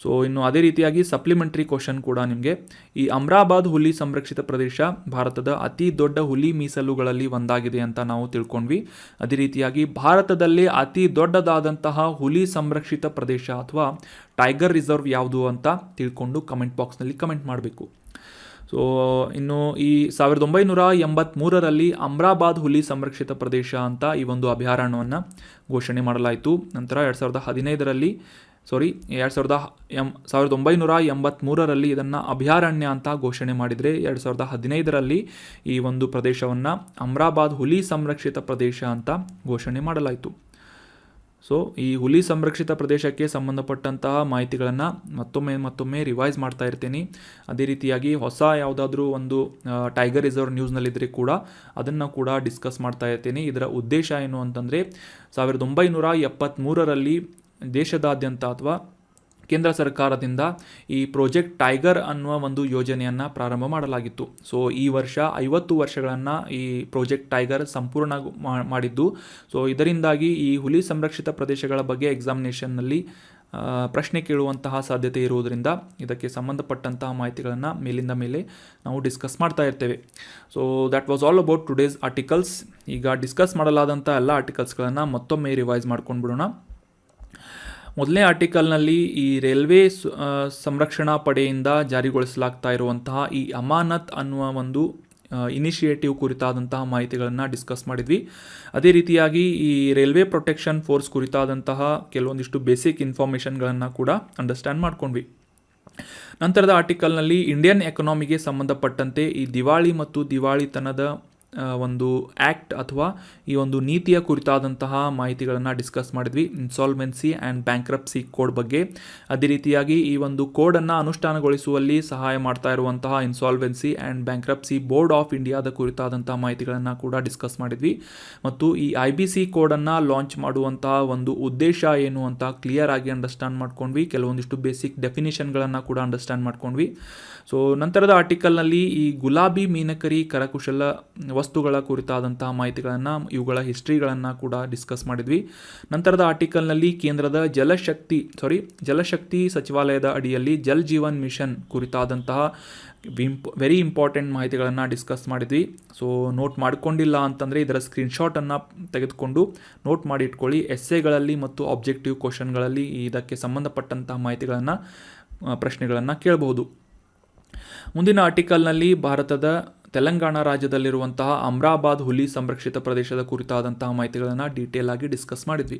ಸೊ ಇನ್ನು ಅದೇ ರೀತಿಯಾಗಿ ಸಪ್ಲಿಮೆಂಟ್ರಿ ಕ್ವಶನ್ ಕೂಡ ನಿಮಗೆ, ಈ ಅಮ್ರಾಬಾದ್ ಹುಲಿ ಸಂರಕ್ಷಿತ ಪ್ರದೇಶ ಭಾರತದ ಅತಿ ದೊಡ್ಡ ಹುಲಿ ಮೀಸಲುಗಳಲ್ಲಿ ಒಂದಾಗಿದೆ ಅಂತ ನಾವು ತಿಳ್ಕೊಂಡ್ವಿ. ಅದೇ ರೀತಿಯಾಗಿ ಭಾರತದಲ್ಲಿ ಅತಿ ದೊಡ್ಡದಾದಂತಹ ಹುಲಿ ಸಂರಕ್ಷಿತ ಪ್ರದೇಶ ಅಥವಾ ಟೈಗರ್ ರಿಸರ್ವ್ ಯಾವುದು ಅಂತ ತಿಳ್ಕೊಂಡು ಕಮೆಂಟ್ ಬಾಕ್ಸ್ನಲ್ಲಿ ಕಮೆಂಟ್ ಮಾಡಬೇಕು. ಸೊ ಇನ್ನು ಈ 1983ರಲ್ಲಿ ಅಮ್ರಾಬಾದ್ ಹುಲಿ ಸಂರಕ್ಷಿತ ಪ್ರದೇಶ ಅಂತ ಈ ಒಂದು ಅಭಯಾರಣ್ಯವನ್ನು ಘೋಷಣೆ ಮಾಡಲಾಯಿತು. ನಂತರ 1983ರಲ್ಲಿ ಇದನ್ನು ಅಭಯಾರಣ್ಯ ಅಂತ ಘೋಷಣೆ ಮಾಡಿದರೆ 2015ರಲ್ಲಿ ಈ ಒಂದು ಪ್ರದೇಶವನ್ನು ಅಮ್ರಾಬಾದ್ ಹುಲಿ ಸಂರಕ್ಷಿತ ಪ್ರದೇಶ ಅಂತ ಘೋಷಣೆ ಮಾಡಲಾಯಿತು. ಸೊ ಈ ಹುಲಿ ಸಂರಕ್ಷಿತ ಪ್ರದೇಶಕ್ಕೆ ಸಂಬಂಧಪಟ್ಟಂತಹ ಮಾಹಿತಿಗಳನ್ನು ಮತ್ತೊಮ್ಮೆ ರಿವೈಸ್ ಮಾಡ್ತಾ ಇರ್ತೀನಿ. ಅದೇ ರೀತಿಯಾಗಿ ಹೊಸ ಯಾವುದಾದ್ರೂ ಒಂದು ಟೈಗರ್ ರಿಸರ್ವ್ ನ್ಯೂಸ್ನಲ್ಲಿದ್ದರೆ ಕೂಡ ಅದನ್ನು ಕೂಡ ಡಿಸ್ಕಸ್ ಮಾಡ್ತಾ ಇರ್ತೀನಿ. ಇದರ ಉದ್ದೇಶ ಏನು ಅಂತಂದರೆ, 1973ರಲ್ಲಿ ದೇಶದಾದ್ಯಂತ ಅಥವಾ ಕೇಂದ್ರ ಸರ್ಕಾರದಿಂದ ಈ ಪ್ರಾಜೆಕ್ಟ್ ಟೈಗರ್ ಅನ್ನುವ ಒಂದು ಯೋಜನೆಯನ್ನು ಪ್ರಾರಂಭ ಮಾಡಲಾಗಿತ್ತು. ಸೊ ಈ ವರ್ಷ 50 ವರ್ಷಗಳನ್ನು ಈ ಪ್ರಾಜೆಕ್ಟ್ ಟೈಗರ್ ಸಂಪೂರ್ಣ ಮಾಡಿದ್ದು. ಸೊ ಇದರಿಂದಾಗಿ ಈ ಹುಲಿ ಸಂರಕ್ಷಿತ ಪ್ರದೇಶಗಳ ಬಗ್ಗೆ ಎಕ್ಸಾಮಿನೇಷನ್ನಲ್ಲಿ ಪ್ರಶ್ನೆ ಕೇಳುವಂತಹ ಸಾಧ್ಯತೆ ಇರುವುದರಿಂದ ಇದಕ್ಕೆ ಸಂಬಂಧಪಟ್ಟಂತಹ ಮಾಹಿತಿಗಳನ್ನು ಮೇಲಿಂದ ಮೇಲೆ ನಾವು ಡಿಸ್ಕಸ್ ಮಾಡ್ತಾ ಇರ್ತೇವೆ. So that was all about today's articles. ಈಗ ಡಿಸ್ಕಸ್ ಮಾಡಲಾದಂಥ ಎಲ್ಲ ಆರ್ಟಿಕಲ್ಸ್ಗಳನ್ನು ಮತ್ತೊಮ್ಮೆ ರಿವೈಸ್ ಮಾಡ್ಕೊಂಡು ಬಿಡೋಣ. ಮೊದಲನೇ ಆರ್ಟಿಕಲ್ನಲ್ಲಿ ಈ ರೈಲ್ವೆ ಸಂರಕ್ಷಣಾ ಪಡೆಯಿಂದ ಜಾರಿಗೊಳಿಸಲಾಗ್ತಾ ಇರುವಂತಹ ಈ ಅಮಾನತ್ ಅನ್ನುವ ಒಂದು ಇನಿಷಿಯೇಟಿವ್ ಕುರಿತಾದಂತಹ ಮಾಹಿತಿಗಳನ್ನು ಡಿಸ್ಕಸ್ ಮಾಡಿದ್ವಿ. ಅದೇ ರೀತಿಯಾಗಿ ಈ ರೈಲ್ವೆ ಪ್ರೊಟೆಕ್ಷನ್ ಫೋರ್ಸ್ ಕುರಿತಾದಂತಹ ಕೆಲವೊಂದಿಷ್ಟು ಬೇಸಿಕ್ ಇನ್ಫಾರ್ಮೇಷನ್ಗಳನ್ನು ಕೂಡ ಅಂಡರ್ಸ್ಟ್ಯಾಂಡ್ ಮಾಡ್ಕೊಂಡ್ವಿ. ನಂತರದ ಆರ್ಟಿಕಲ್ನಲ್ಲಿ ಇಂಡಿಯನ್ ಎಕಾನಮಿಗೆ ಸಂಬಂಧಪಟ್ಟಂತೆ ಈ ದಿವಾಳಿ ಮತ್ತು ದಿವಾಳಿತನದ ಒಂದು ಆ್ಯಕ್ಟ್ ಅಥವಾ ಈ ಒಂದು ನೀತಿಯ ಕುರಿತಾದಂತಹ ಮಾಹಿತಿಗಳನ್ನು ಡಿಸ್ಕಸ್ ಮಾಡಿದ್ವಿ. ಇನ್ಸಾಲ್ವೆನ್ಸಿ ಆ್ಯಂಡ್ ಬ್ಯಾಂಕ್ರಪ್ಸಿ ಕೋಡ್ ಬಗ್ಗೆ, ಅದೇ ರೀತಿಯಾಗಿ ಈ ಒಂದು ಕೋಡನ್ನು ಅನುಷ್ಠಾನಗೊಳಿಸುವಲ್ಲಿ ಸಹಾಯ ಮಾಡ್ತಾ ಇರುವಂತಹ insolvency and bankruptcy board of ಇಂಡಿಯಾದ ಕುರಿತಾದಂತಹ ಮಾಹಿತಿಗಳನ್ನು ಕೂಡ ಡಿಸ್ಕಸ್ ಮಾಡಿದ್ವಿ. ಮತ್ತು ಈ IBC ಕೋಡನ್ನು ಲಾಂಚ್ ಮಾಡುವಂತಹ ಒಂದು ಉದ್ದೇಶ ಏನು ಅಂತ ಕ್ಲಿಯರ್ ಆಗಿ ಅಂಡರ್ಸ್ಟ್ಯಾಂಡ್ ಮಾಡ್ಕೊಂಡ್ವಿ. ಕೆಲವೊಂದಿಷ್ಟು ಬೇಸಿಕ್ ಡೆಫಿನಿಷನ್ಗಳನ್ನು ಕೂಡ ಅಂಡರ್ಸ್ಟ್ಯಾಂಡ್ ಮಾಡ್ಕೊಂಡ್ವಿ. ಸೊ ನಂತರದ ಆರ್ಟಿಕಲ್ನಲ್ಲಿ ಈ ಗುಲಾಬಿ ಮೀನಕರಿ ಕರಕುಶಲ ವಸ್ತುಗಳ ಕುರಿತಾದಂತಹ ಮಾಹಿತಿಗಳನ್ನು, ಇವುಗಳ ಹಿಸ್ಟ್ರಿಗಳನ್ನು ಕೂಡ ಡಿಸ್ಕಸ್ ಮಾಡಿದ್ವಿ. ನಂತರದ ಆರ್ಟಿಕಲ್ನಲ್ಲಿ ಕೇಂದ್ರದ ಜಲಶಕ್ತಿ ಸಚಿವಾಲಯದ ಅಡಿಯಲ್ಲಿ ಜಲ್ ಜೀವನ್ ಮಿಷನ್ ಕುರಿತಾದಂತಹ ವೆರಿ ಇಂಪಾರ್ಟೆಂಟ್ ಮಾಹಿತಿಗಳನ್ನು ಡಿಸ್ಕಸ್ ಮಾಡಿದ್ವಿ. ಸೊ ನೋಟ್ ಮಾಡಿಕೊಂಡಿಲ್ಲ ಅಂತಂದರೆ ಇದರ ಸ್ಕ್ರೀನ್ಶಾಟನ್ನು ತೆಗೆದುಕೊಂಡು ನೋಟ್ ಮಾಡಿ ಇಟ್ಕೊಳ್ಳಿ. ಎಸ್ಸೆಗಳಲ್ಲಿ ಮತ್ತು ಆಬ್ಜೆಕ್ಟಿವ್ ಕ್ವಶನ್ಗಳಲ್ಲಿ ಇದಕ್ಕೆ ಸಂಬಂಧಪಟ್ಟಂತಹ ಪ್ರಶ್ನೆಗಳನ್ನು ಕೇಳಬಹುದು. ಮುಂದಿನ ಆರ್ಟಿಕಲ್ನಲ್ಲಿ ಭಾರತದ ತೆಲಂಗಾಣ ರಾಜ್ಯದಲ್ಲಿರುವಂತಹ ಅಮ್ರಾಬಾದ್ ಹುಲಿ ಸಂರಕ್ಷಿತ ಪ್ರದೇಶದ ಕುರಿತಾದಂತಹ ಮಾಹಿತಿಗಳನ್ನು ಡೀಟೇಲ್ ಆಗಿ ಡಿಸ್ಕಸ್ ಮಾಡಿದ್ವಿ.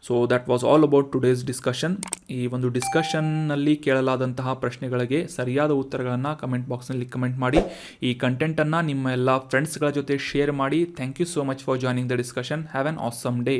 So that was all about today's discussion. ಈ ಒಂದು ಡಿಸ್ಕಷನ್ನಲ್ಲಿ ಕೇಳಲಾದಂತಹ ಪ್ರಶ್ನೆಗಳಿಗೆ ಸರಿಯಾದ ಉತ್ತರಗಳನ್ನು ಕಮೆಂಟ್ ಬಾಕ್ಸ್ನಲ್ಲಿ ಕಮೆಂಟ್ ಮಾಡಿ. ಈ ಕಂಟೆಂಟನ್ನು ನಿಮ್ಮ ಎಲ್ಲ ಫ್ರೆಂಡ್ಸ್ಗಳ ಜೊತೆ ಶೇರ್ ಮಾಡಿ. Thank you so much for joining the discussion. Have an awesome day.